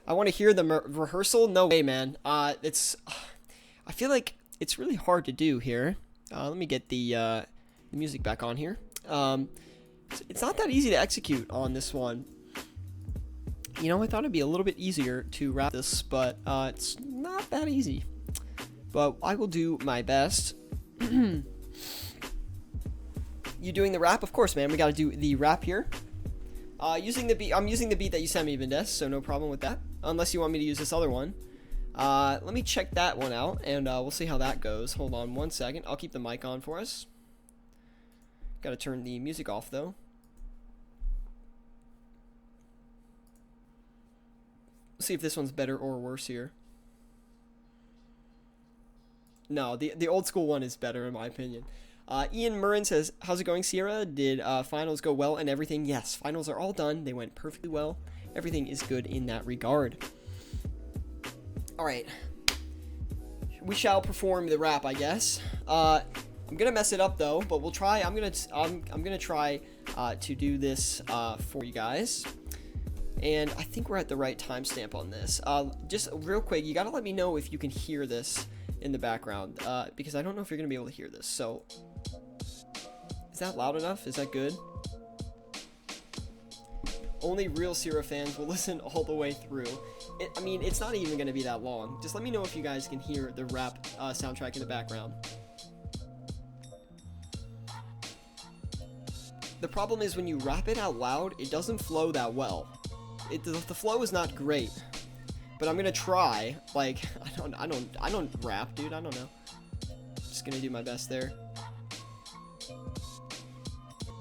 Speaker 1: I want to hear the rehearsal? No way, man. I feel like it's really hard to do here. Let me get the music back on here. It's not that easy to execute on this one. You know, I thought it'd be a little bit easier to rap this, but it's not that easy. But I will do my best. You doing the rap? Of course, man. We gotta do the rap here. Using the beat. I'm using the beat that you sent me, Vindes, so no problem with that. Unless you want me to use this other one. Let me check that one out, and we'll see how that goes. Hold on one second. I'll keep the mic on for us. Gotta turn the music off, though. See if this one's better or worse here. No, the old school one is better in my opinion. Ian Murrin says, how's it going, Sierra? Did finals go well and everything? Yes, finals are all done. They went perfectly well. Everything is good in that regard. Alright. We shall perform the rap, I guess. I'm gonna mess it up though, but we'll try. I'm gonna try to do this for you guys. And I think we're at the right timestamp on this. Just real quick, you gotta let me know if you can hear this in the background, because I don't know if you're gonna be able to hear this. So, is that loud enough? Is that good? Only real Sierra fans will listen all the way through. I mean, it's not even gonna be that long. Just let me know if you guys can hear the rap soundtrack in the background. The problem is when you rap it out loud, it doesn't flow that well. The flow is not great, but I'm gonna try. Like, I don't rap, dude. I don't know. Just gonna do my best there.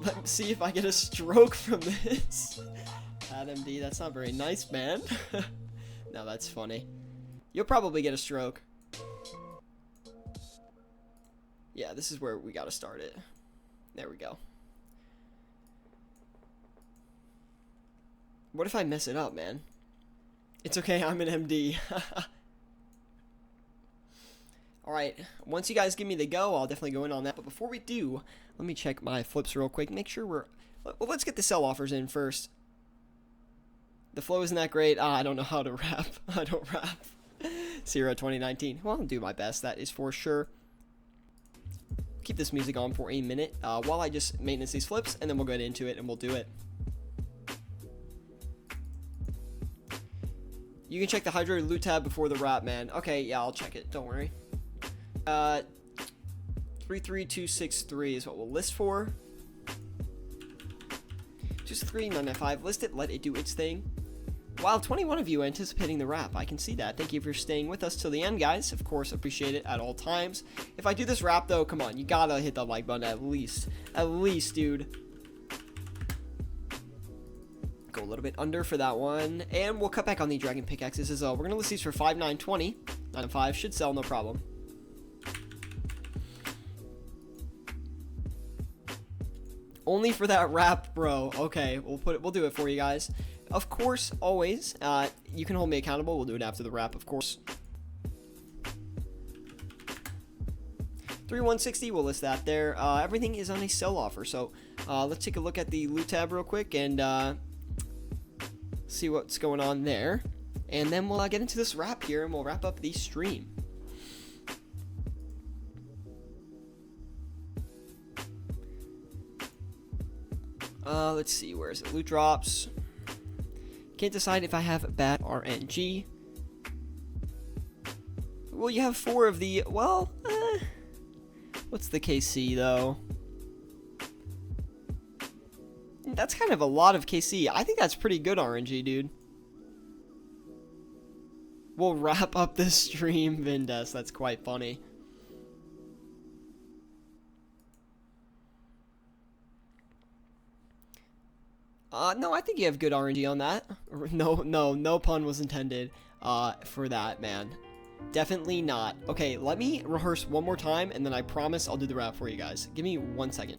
Speaker 1: Let me see if I get a stroke from this. MD, that's not very nice, man. No, that's funny. You'll probably get a stroke. Yeah, this is where we gotta start it. There we go. What if I mess it up, man? It's okay, I'm an MD. Alright, once you guys give me the go, I'll definitely go in on that. But before we do, let me check my flips real quick. Make sure we're... Well, let's get the sell offers in first. The flow isn't that great. I don't know how to rap. I don't rap. Sierra 2019. Well, I'll do my best, that is for sure. Keep this music on for a minute while I just maintenance these flips, and then we'll get into it and we'll do it. You can check the hydrated loot tab before the rap, man. Okay, yeah, I'll check it. Don't worry. 33263 is what we'll list for. Just 3995. List it. Let it do its thing. Wow, 21 of you anticipating the rap. I can see that. Thank you for staying with us till the end, guys. Of course, appreciate it at all times. If I do this rap, though, come on. You gotta hit that like button at least. At least, dude. Go a little bit under for that one, and we'll cut back on the dragon pickaxes as well. We're gonna list these for 5,920. 9.5 should sell, no problem. Only for that rap, bro. Okay, we'll do it for you guys. Of course, always. You can hold me accountable. We'll do it after the rap, of course. 3160, we'll list that there. Everything is on a sell offer, so let's take a look at the loot tab real quick and see what's going on there, and then we'll get into this wrap here and we'll wrap up the stream. Let's see, where is it? Loot drops. Can't decide if I have bad RNG. Well, you have 4 of the, well, what's the KC though? That's kind of a lot of KC. I think that's pretty good RNG, dude. We'll wrap up this stream, Vindes. That's quite funny. No, I think you have good RNG on that. No pun was intended for that, man. Definitely not. Okay, let me rehearse one more time, and then I promise I'll do the rap for you guys. Give me 1 second.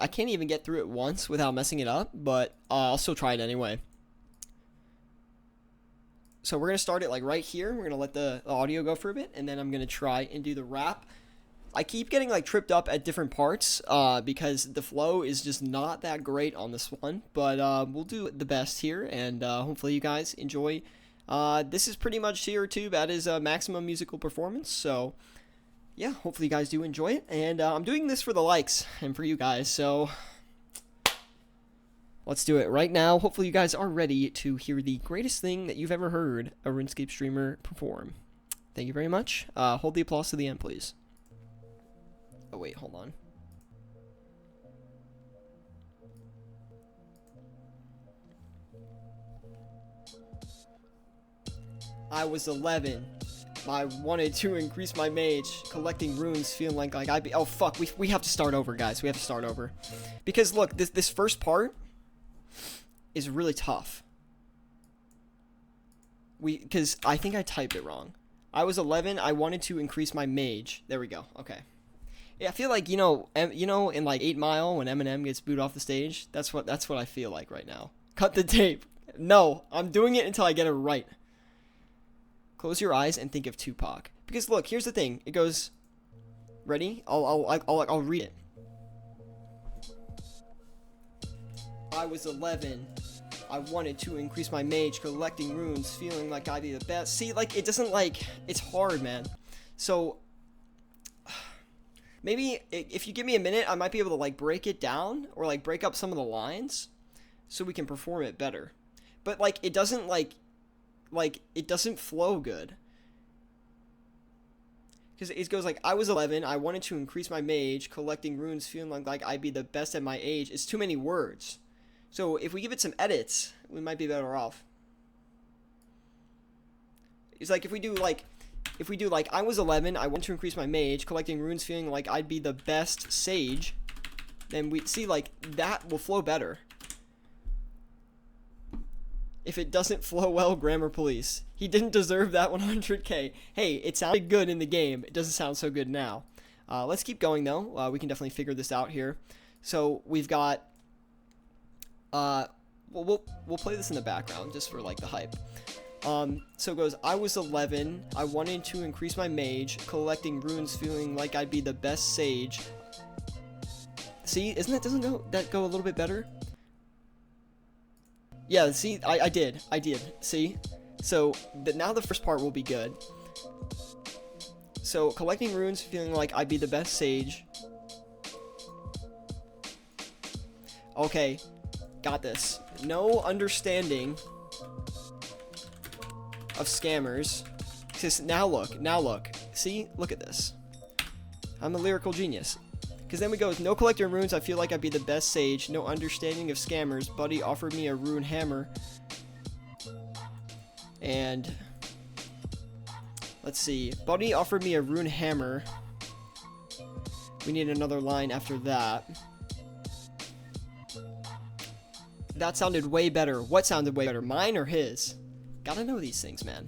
Speaker 1: I can't even get through it once without messing it up, but I'll still try it anyway. So we're going to start it like right here. We're going to let the audio go for a bit, and then I'm going to try and do the rap. I keep getting like tripped up at different parts because the flow is just not that great on this one, but we'll do the best here, and hopefully you guys enjoy. This is pretty much Syratube at his maximum musical performance, so yeah, hopefully you guys do enjoy it, and I'm doing this for the likes and for you guys, so let's do it right now. Hopefully you guys are ready to hear the greatest thing that you've ever heard a RuneScape streamer perform. Thank you very much. Hold the applause to the end, please. Oh wait, hold on. I was 11. I wanted to increase my mage, collecting runes, feeling like I'd be. Oh fuck, we have to start over, guys. We have to start over, because look, this first part is really tough. Because I think I typed it wrong. I was 11. I wanted to increase my mage. There we go. Okay. Yeah, I feel like you know, in like 8 Mile when Eminem gets booed off the stage. That's what I feel like right now. Cut the tape. No, I'm doing it until I get it right. Close your eyes and think of Tupac. Because look, here's the thing. It goes. Ready? I'll read it. I was 11. I wanted to increase my mage, collecting runes, feeling like I'd be the best. See, like it doesn't like. It's hard, man. So. Maybe if you give me a minute, I might be able to like break it down or like break up some of the lines so we can perform it better. But like it doesn't like it doesn't flow good. Because it goes like, I was 11, I wanted to increase my mage, collecting runes, feeling like I'd be the best at my age. It's too many words. So if we give it some edits, we might be better off. It's like if we do like I was 11, I want to increase my mage, collecting runes, feeling like I'd be the best sage, then we see like that will flow better. If it doesn't flow well, grammar police. He didn't deserve that 100k. Hey, it sounded good in the game. It doesn't sound so good now. Let's keep going though. We can definitely figure this out here. So we've got we'll play this in the background just for like the hype. So it goes, I was 11, I wanted to increase my mage, collecting runes, feeling like I'd be the best sage. See, doesn't that go a little bit better? Yeah, see, I did, see? So, now the first part will be good. So, collecting runes, feeling like I'd be the best sage. Okay, got this. No understanding of scammers. Now look. See? Look at this. I'm a lyrical genius. Because then we go with no collecting runes, I feel like I'd be the best sage. No understanding of scammers. Buddy offered me a rune hammer. And let's see. Buddy offered me a rune hammer. We need another line after that. That sounded way better. What sounded way better? Mine or his? Gotta know these things, man.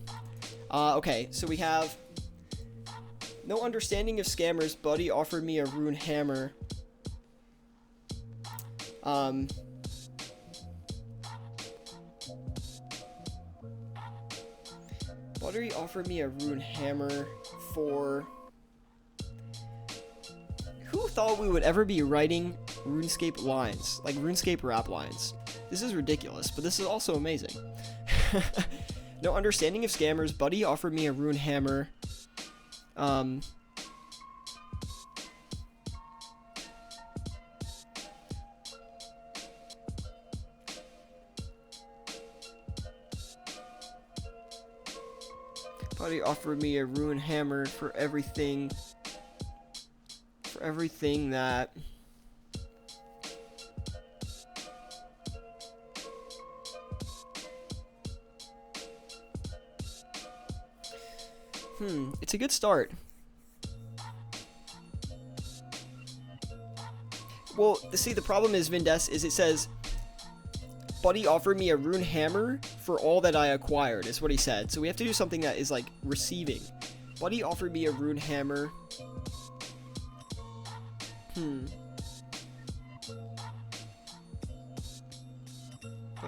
Speaker 1: Okay, so we have no understanding of scammers. Buddy offered me a rune hammer. Buddy offered me a rune hammer for... Who thought we would ever be writing RuneScape lines? Like RuneScape rap lines. This is ridiculous, but this is also amazing. No understanding of scammers. Buddy offered me a rune hammer. Buddy offered me a rune hammer for everything that it's a good start. Well, see, the problem is, Vindes, is it says, Buddy offered me a rune hammer for all that I acquired, is what he said. So we have to do something that is, like, receiving. Buddy offered me a rune hammer.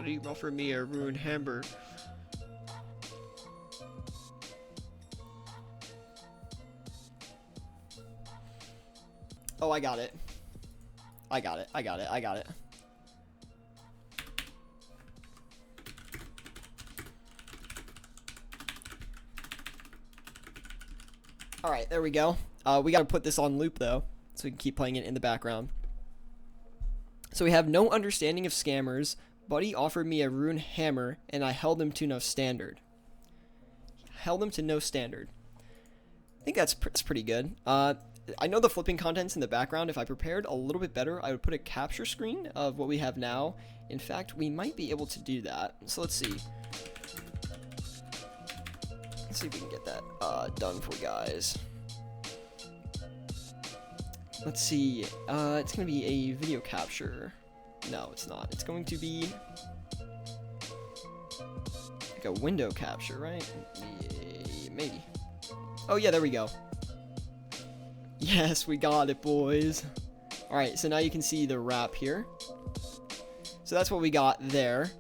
Speaker 1: Buddy offered me a ruined hammer. Oh, I got it. I got it. Alright, there we go. We gotta put this on loop, though, so we can keep playing it in the background. So we have no understanding of scammers. Buddy offered me a rune hammer, and I held him to no standard. Held him to no standard. I think that's pretty good. I know the flipping content's in the background. If I prepared a little bit better, I would put a capture screen of what we have now. In fact, we might be able to do that. So let's see. Let's see if we can get that done for you guys. Let's see. It's going to be a video capture. No, it's not. It's going to be like a window capture, right? Yeah, maybe. Oh, yeah, there we go. Yes, we got it, boys. Alright, so now you can see the wrap here. So that's what we got there.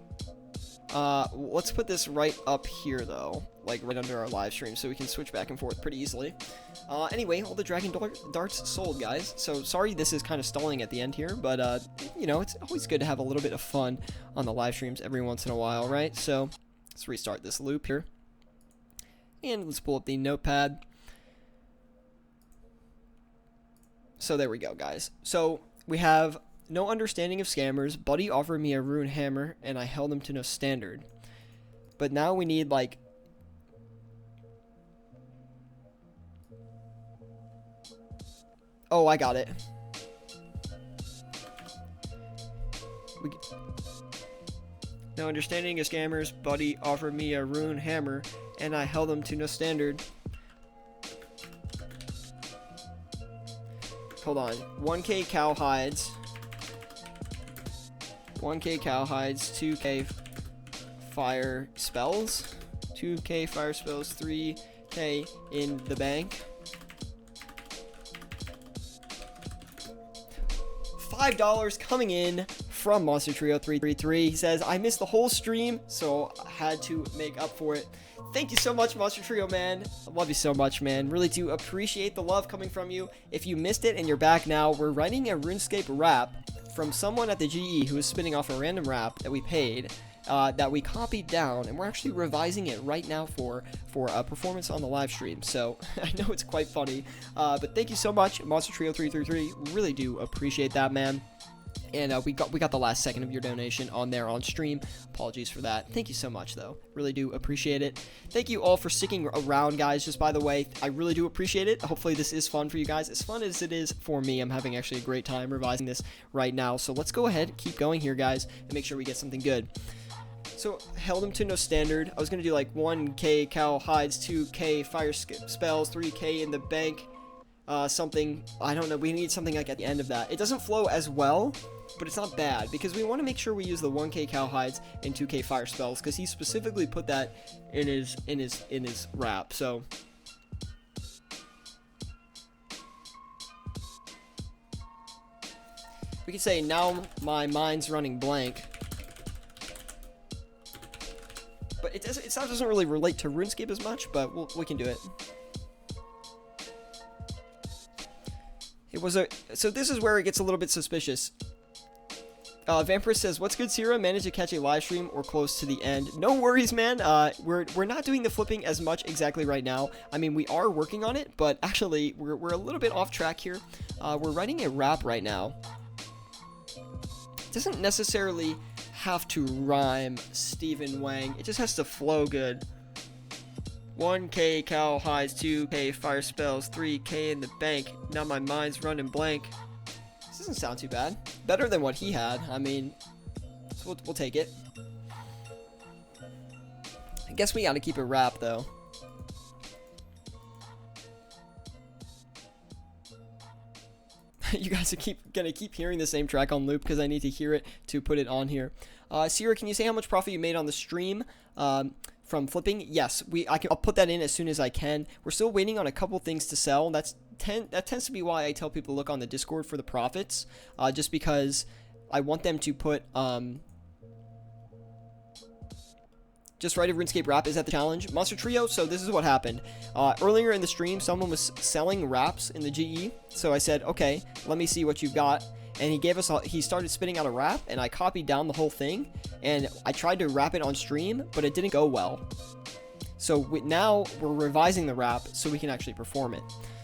Speaker 1: Let's put this right up here, though. Like, right under our live stream, so we can switch back and forth pretty easily. Anyway, all the dragon darts sold, guys. So, sorry this is kind of stalling at the end here, but, you know, it's always good to have a little bit of fun on the live streams every once in a while, right? So, let's restart this loop here. And let's pull up the notepad. So there we go, guys. So we have no understanding of scammers. Buddy offered me a rune hammer, and I held him to no standard. But now we need, like... Oh, I got it. No understanding of scammers. Buddy offered me a rune hammer, and I held him to no standard. Hold on. 1k cow hides. 1k cow hides. 2k fire spells. 2k fire spells. 3k in the bank. $5 coming in from Monster Trio 333. He says, I missed the whole stream, so I had to make up for it. Thank you so much, Monster Trio, man. I love you so much, man. Really do appreciate the love coming from you. If you missed it and you're back now, we're writing a RuneScape rap from someone at the GE who is spinning off a random rap that we paid, that we copied down, and we're actually revising it right now for a performance on the live stream. So I know it's quite funny, but thank you so much, Monster Trio 333. Really do appreciate that, man. And we got the last second of your donation on there on stream. Apologies for that. Thank you so much, though. Really do appreciate it. Thank you all for sticking around, guys. Just by the way, I really do appreciate it. Hopefully this is fun for you guys. As fun as it is for me. I'm having actually a great time revising this right now. So let's go ahead, keep going here, guys, and make sure we get something good. So, held him to no standard. I was going to do like 1k cow hides, 2k fire spells, 3k in the bank. Something, I don't know, we need something like at the end of that. It doesn't flow as well, but it's not bad, because we want to make sure we use the 1k cow hides and 2k fire spells, because he specifically put that in his rap. So we could say, now my mind's running blank. But it doesn't really relate to RuneScape as much, but we can do it. So this is where it gets a little bit suspicious. Vampirist says, what's good, Sierra? Managed to catch a live stream or close to the end. No worries, man. We're not doing the flipping as much exactly right now. I mean, we are working on it, but actually we're a little bit off track here. We're writing a rap right now. It doesn't necessarily have to rhyme, Stephen Wang. It just has to flow good. 1k cow hides, 2k fire spells, 3k in the bank. Now my mind's running blank. This doesn't sound too bad. Better than what he had. I mean, so we'll take it. I guess we gotta keep it rap, though. You guys are gonna keep hearing the same track on loop because I need to hear it to put it on here. Sierra, can you say how much profit you made on the stream from flipping? Yes, I'll put that in as soon as I can. We're still waiting on a couple things to sell. That tends to be why I tell people to look on the Discord for the profits, just because I want them to put Just write a RuneScape rap. Is that the challenge? Monster Trio. So this is what happened. Earlier in the stream, someone was selling raps in the GE. So I said, okay, let me see what you've got. And he gave us, he started spitting out a rap, and I copied down the whole thing. And I tried to rap it on stream, but it didn't go well. So now we're revising the rap so we can actually perform it.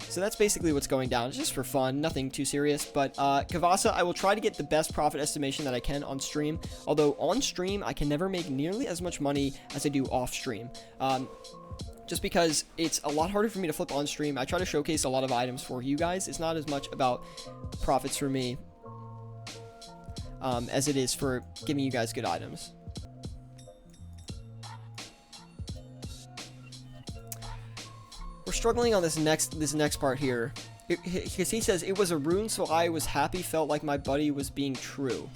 Speaker 1: So that's basically what's going down. It's just for fun, nothing too serious. But Kavasa, I will try to get the best profit estimation that I can on stream. Although on stream, I can never make nearly as much money as I do off stream. Just because it's a lot harder for me to flip on stream. I try to showcase a lot of items for you guys. It's not as much about profits for me as it is for giving you guys good items. We're struggling on this next part here, because he says it was a rune, so I was happy, felt like my buddy was being true.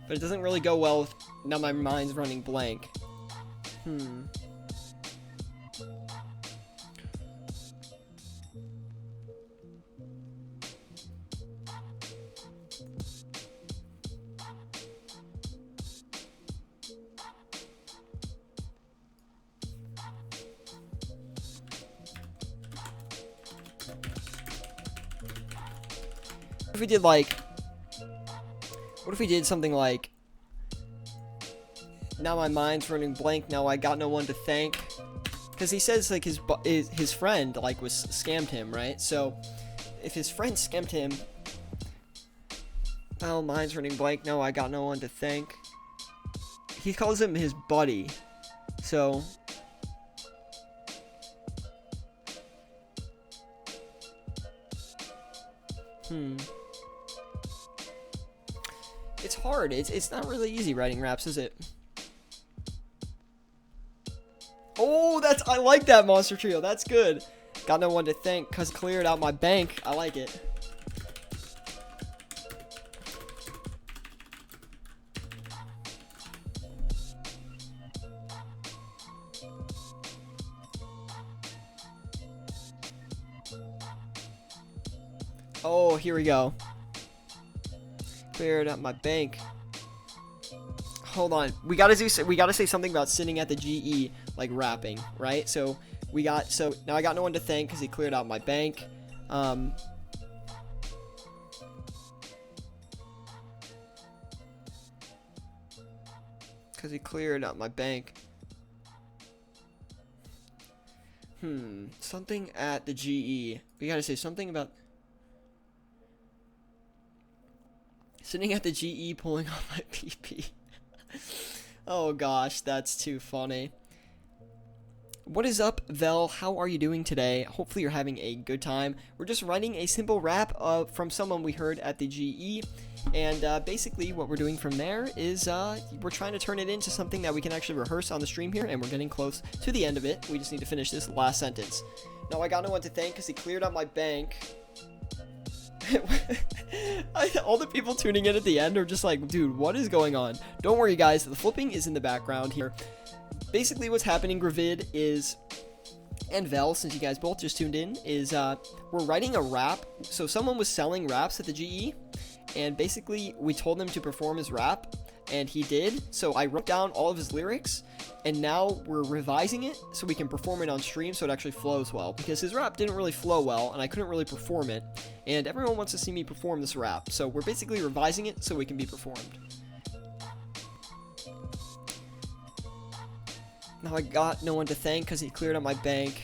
Speaker 1: But it doesn't really go well with, now my mind's running blank. What if we did like, what if we did something like, now my mind's running blank, now I got no one to thank, because he says like his friend like was scammed him, right? So if his friend scammed him, well, mind's running blank, no, I got no one to thank. He calls him his buddy, so it's hard. It's not really easy writing raps, is it? Oh, I like that, Monster Trio. That's good. Got no one to thank because cleared out my bank. I like it. Oh, here we go. Cleared up my bank. Hold on. We gotta say something about sitting at the GE, like rapping, right? So now I got no one to thank because he cleared out my bank. Because he cleared out my bank. Something at the GE. We gotta say something about sitting at the GE pulling off my PP. Oh gosh, that's too funny. What is up, Vel? How are you doing today? Hopefully you're having a good time. We're just writing a simple rap from someone we heard at the GE. And basically what we're doing from there is we're trying to turn it into something that we can actually rehearse on the stream here. And we're getting close to the end of it. We just need to finish this last sentence. Now I got no one to thank because he cleared out my bank. All the people tuning in at the end are just like, dude, what is going on? Don't worry, guys. The flipping is in the background here. Basically, what's happening, Gravid, is, and Vel, since you guys both just tuned in, is we're writing a rap. So someone was selling raps at the GE, and basically we told him to perform his rap, and he did. So I wrote down all of his lyrics, and now we're revising it so we can perform it on stream so it actually flows well, because his rap didn't really flow well, and I couldn't really perform it, and everyone wants to see me perform this rap. So we're basically revising it so it can be performed. Now I got no one to thank because he cleared out my bank.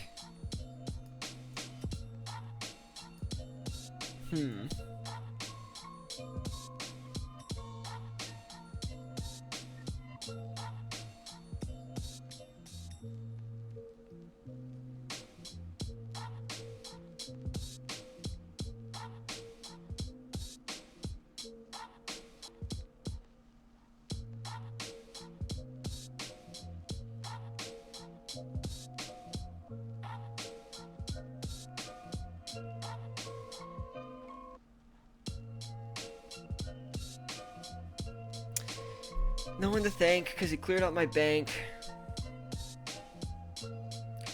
Speaker 1: No one to thank because he cleared out my bank. I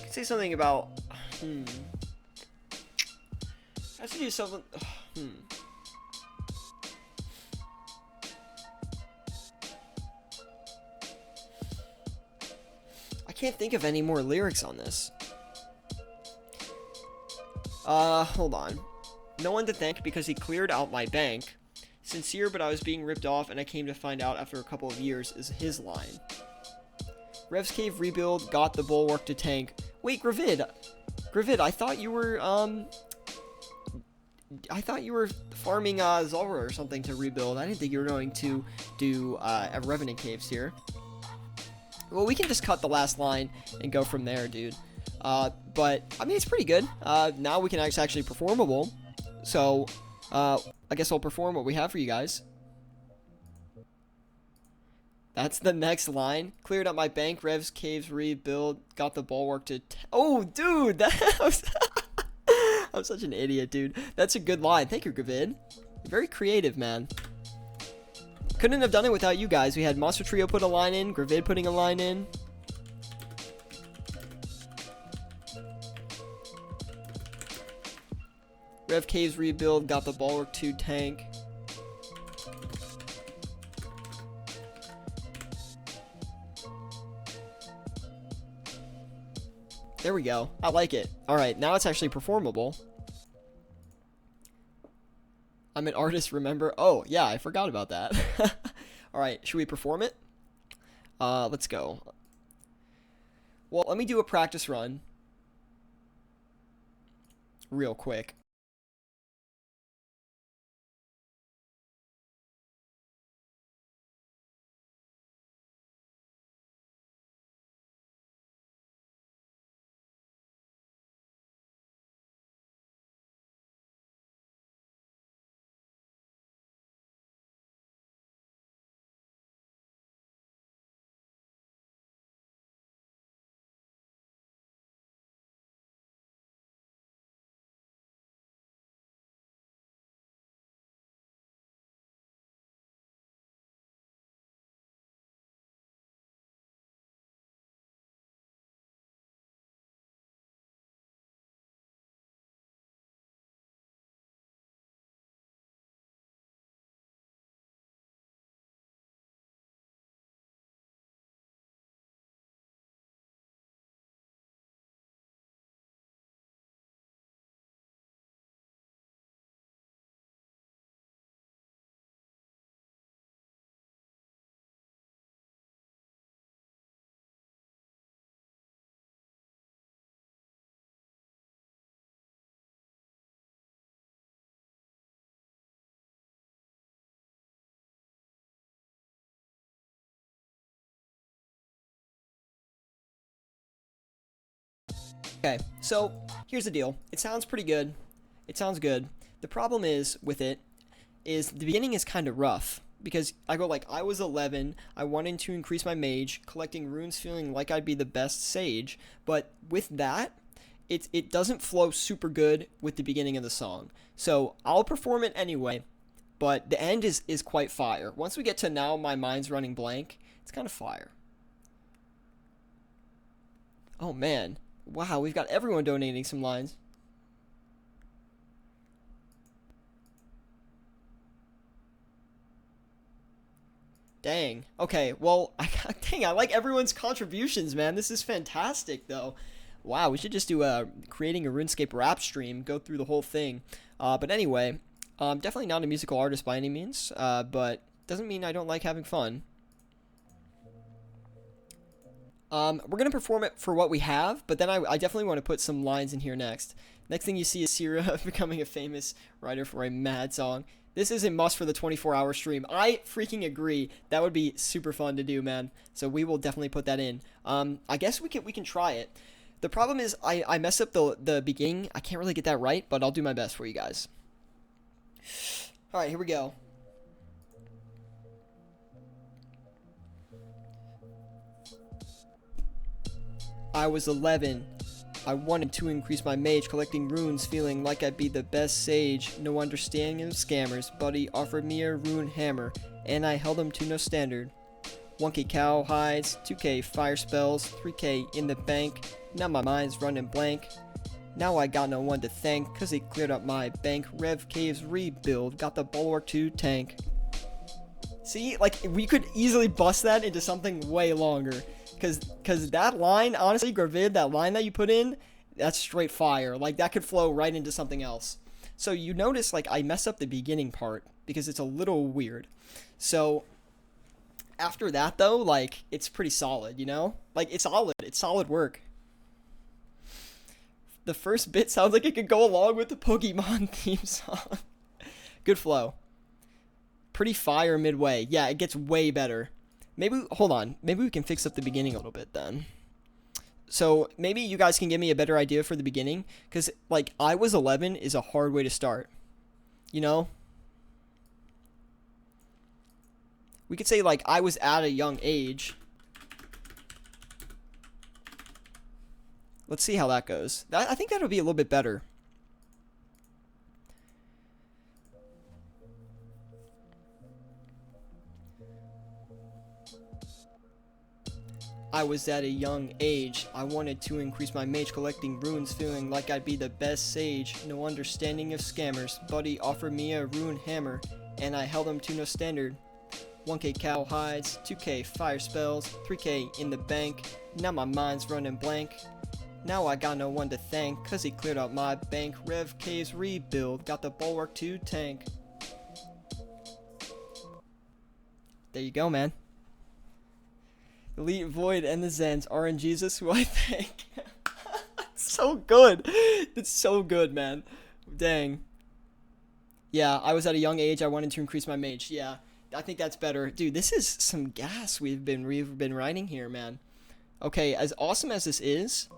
Speaker 1: could say something about I have to do something. can't think of any more lyrics on this. Hold on. No one to thank because he cleared out my bank. Sincere, but I was being ripped off, and I came to find out after a couple of years is his line. Rev's Cave rebuild, got the bulwark to tank. Wait, Gravid, I thought you were, farming, Zora or something to rebuild. I didn't think you were going to do, a Revenant Caves here. Well, we can just cut the last line and go from there, dude. But, I mean, it's pretty good. Now we can actually performable. So, I guess I'll perform what we have for you guys. That's the next line. Cleared up my bank, Rev's Caves rebuild, got the bulwark to... Oh, dude, that was... I'm such an idiot, dude. That's a good line. Thank you, Gravid. Very creative, man. Couldn't have done it without you guys. We had Monster Trio put a line in, Gravid putting a line in. Rev Caves rebuild, got the bulwark to tank. There we go. I like it. Alright, now it's actually performable. I'm an artist, remember? Oh, yeah, I forgot about that. Alright, should we perform it? Let's go. Well, let me do a practice run. Real quick. Okay, so here's the deal. It sounds pretty good. It sounds good. The problem is with it is the beginning is kind of rough because I go like I was 11, I wanted to increase my mage, collecting runes feeling like I'd be the best sage, but with that, it doesn't flow super good with the beginning of the song. So I'll perform it anyway, but the end is quite fire. Once we get to now my mind's running blank, it's kind of fire. Oh man. Wow, we've got everyone donating some lines. Dang. Okay, well, dang, I like everyone's contributions, man. This is fantastic, though. Wow, we should just do creating a RuneScape rap stream, go through the whole thing. But anyway, definitely not a musical artist by any means, but doesn't mean I don't like having fun. We're going to perform it for what we have, but then I definitely want to put some lines in here next. Next thing you see is Syra becoming a famous writer for a mad song. This is a must for the 24-hour stream. I freaking agree. That would be super fun to do, man. So we will definitely put that in. I guess we can try it. The problem is I messed up the beginning. I can't really get that right, but I'll do my best for you guys. All right, here we go. I was 11. I wanted to increase my mage, collecting runes, feeling like I'd be the best sage. No understanding of scammers. Buddy offered me a rune hammer, and I held him to no standard. 1k cow hides, 2k fire spells, 3k in the bank. Now my mind's running blank. Now I got no one to thank, cause he cleared up my bank. Rev Caves rebuild, got the bulwark to tank. See, like, we could easily bust that into something way longer. Cause that line, honestly, Gravid, that line that you put in, that's straight fire. Like, that could flow right into something else. So you notice, like, I messed up the beginning part because it's a little weird. So after that, though, like, it's pretty solid, you know? Like, it's solid. It's solid work. The first bit sounds like it could go along with the Pokemon theme song. Good flow. Pretty fire midway. Yeah, it gets way better. Maybe, hold on. Maybe we can fix up the beginning a little bit then. So maybe you guys can give me a better idea for the beginning. Because, like, I was 11 is a hard way to start. You know? We could say, like, I was at a young age. Let's see how that goes. I think that would be a little bit better. I was at a young age. I wanted to increase my mage, collecting runes, feeling like I'd be the best sage. No understanding of scammers. Buddy offered me a rune hammer, and I held him to no standard. 1k cow hides, 2k fire spells, 3k in the bank. Now my mind's running blank. Now I got no one to thank, cause he cleared out my bank. Rev caves rebuild, got the bulwark to tank. There you go, man. Elite Void and the Zens, RNGesus, who I think. So good. It's so good, man. Dang. Yeah, I was at a young age. I wanted to increase my mage. Yeah, I think that's better. Dude, this is some gas we've been writing here, man. Okay, as awesome as this is,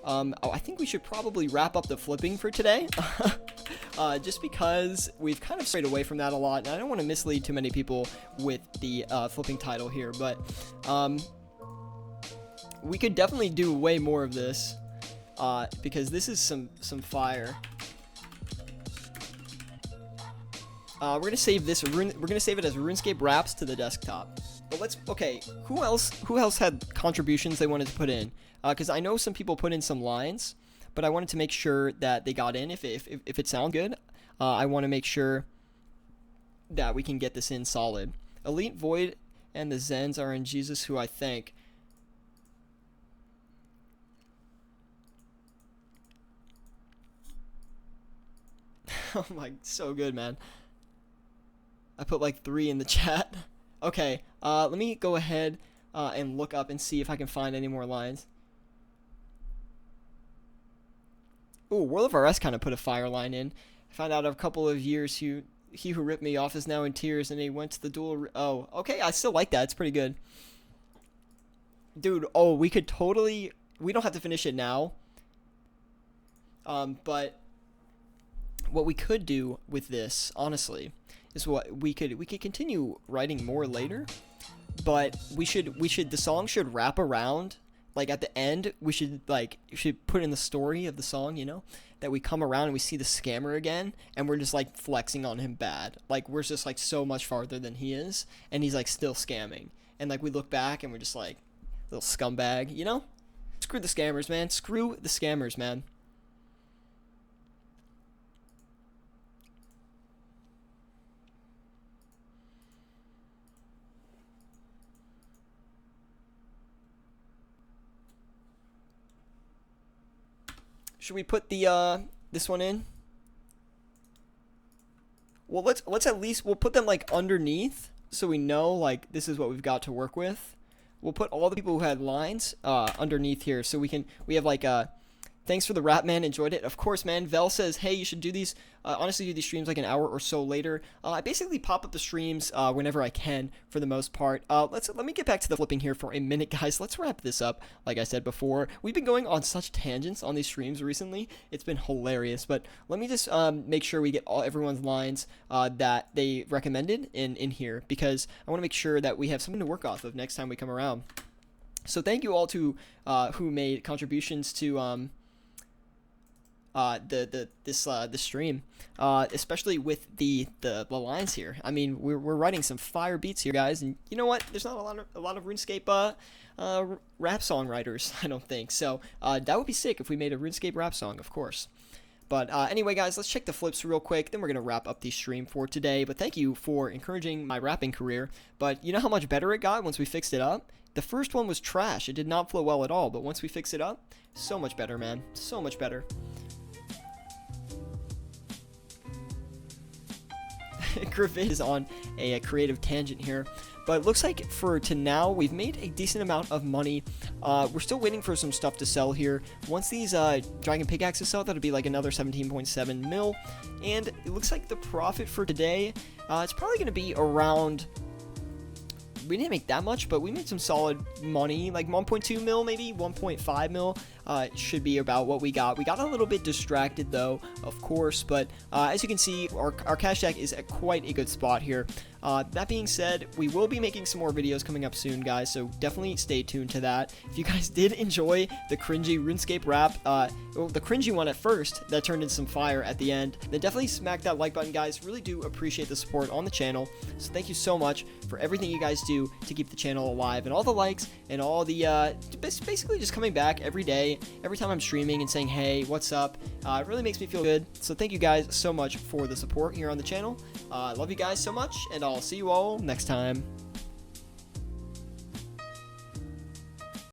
Speaker 1: I think we should probably wrap up the flipping for today. Just because we've kind of strayed away from that a lot, and I don't want to mislead too many people with the flipping title here, but we could definitely do way more of this, because this is some fire. We're gonna save this. We're gonna save it as RuneScape Raps to the desktop. But okay, who else had contributions they wanted to put in? Because I know some people put in some lines, but I wanted to make sure that they got in. If it sounds good, I want to make sure that we can get this in solid. Elite Void and the Zens are in Jesus, who I thank. Oh my, so good, man. I put like 3 in the chat. Okay, let me go ahead and look up and see if I can find any more lines. Ooh, World of RS kind of put a fire line in. I found out a couple of years he who ripped me off is now in tears, and he went to the duel. Oh, okay, I still like that. It's pretty good. Dude, oh, we could totally. We don't have to finish it now. But what we could do with this, honestly, is what we could continue writing more later. But the song should wrap around. Like at the end, we should put in the story of the song, you know, that we come around and we see the scammer again, and we're just like flexing on him bad. Like we're just like so much farther than he is, and he's like still scamming. And like we look back and we're just like, little scumbag, you know? Screw the scammers, man. Screw the scammers, man. Should we put the this one in? Well, let's at least we'll put them like underneath so we know like this is what we've got to work with. We'll put all the people who had lines underneath here so we have like thanks for the rap, man. Enjoyed it. Of course, man. Vel says, hey, you should do these. Honestly, do these streams like an hour or so later. I basically pop up the streams whenever I can, for the most part. Let me get back to the flipping here for a minute, guys. Let's wrap this up. Like I said before, we've been going on such tangents on these streams recently. It's been hilarious. But let me just make sure we get everyone's lines that they recommended in here, because I want to make sure that we have something to work off of next time we come around. So thank you all to who made contributions to this stream, especially with the lines here. I mean, we're writing some fire beats here, guys, and you know what? There's not a lot of RuneScape rap song writers, I don't think. So that would be sick if we made a RuneScape rap song, of course. But anyway, guys, let's check the flips real quick. Then we're going to wrap up the stream for today. But thank you for encouraging my rapping career. But you know how much better it got once we fixed it up? The first one was trash. It did not flow well at all. But once we fix it up, so much better, man. So much better. Griffin is on a creative tangent here. But it looks like to now, we've made a decent amount of money. We're still waiting for some stuff to sell here. Once these Dragon Pickaxes sell, that'll be like another 17.7 mil. And it looks like the profit for today, it's probably going to be around... We didn't make that much, but we made some solid money, like 1.2 mil, maybe 1.5 mil. Should be about what we got. We got a little bit distracted though, of course, but as you can see, our cash stack is at quite a good spot here. That being said, we will be making some more videos coming up soon, guys, so definitely stay tuned to that. If you guys did enjoy the cringy RuneScape rap, the cringy one at first that turned into some fire at the end, then definitely smack that like button, guys. Really do appreciate the support on the channel, so thank you so much for everything you guys do to keep the channel alive, and all the likes and all the basically just coming back every day, every time I'm streaming and saying, hey, what's up? It really makes me feel good. So thank you guys so much for the support here on the channel. I love you guys so much, and I'll see you all next time.